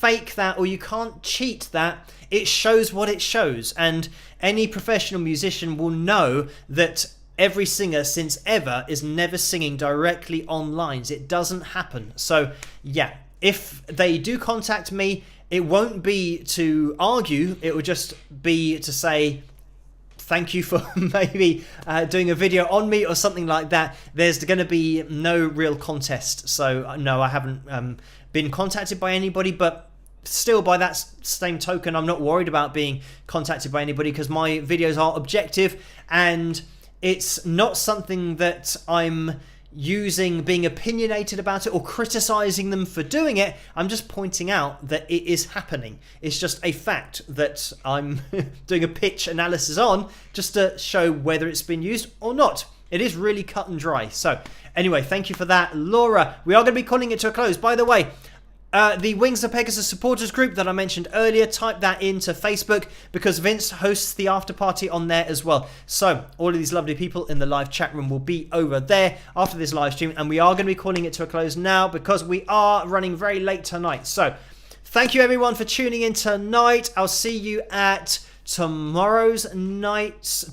fake that or you can't cheat that. It shows what it shows, and any professional musician will know that every singer since ever is never singing directly on lines. It doesn't happen. So yeah, if they do contact me, it won't be to argue, it will just be to say thank you for maybe doing a video on me or something like that. There's going to be no real contest. So no, I haven't been contacted by anybody, but still, by that same token, I'm not worried about being contacted by anybody because my videos are objective, and it's not something that I'm using being opinionated about it or criticizing them for doing it. I'm just pointing out that it is happening. It's just a fact that I'm doing a pitch analysis on, just to show whether it's been used or not. It is really cut and dry. So anyway, thank you for that, Laura. We are going to be calling it to a close. By the way, the Wings of Pegasus supporters group that I mentioned earlier, type that into Facebook because Vince hosts the after party on there as well. So all of these lovely people in the live chat room will be over there after this live stream, and we are going to be calling it to a close now because we are running very late tonight. So thank you everyone for tuning in tonight. I'll see you at tomorrow's night's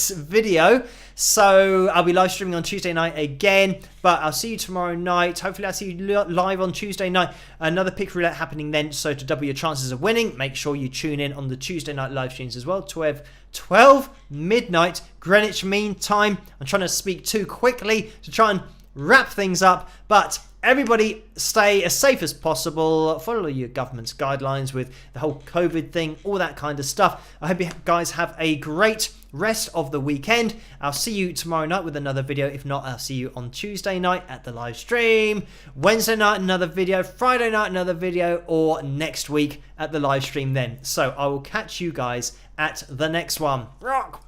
video. So I'll be live streaming on Tuesday night again, but I'll see you tomorrow night. Hopefully I'll see you live on Tuesday night. Another pick roulette happening then, so to double your chances of winning, make sure you tune in on the Tuesday night live streams as well. 12 midnight Greenwich Mean Time. I'm trying to speak too quickly to try and wrap things up, but everybody stay as safe as possible. Follow your government's guidelines with the whole COVID thing, all that kind of stuff. I hope you guys have a great rest of the weekend. I'll see you tomorrow night with another video. If not, I'll see you on Tuesday night at the live stream. Wednesday night, another video. Friday night, another video. Or next week at the live stream then. So I will catch you guys at the next one. Rock!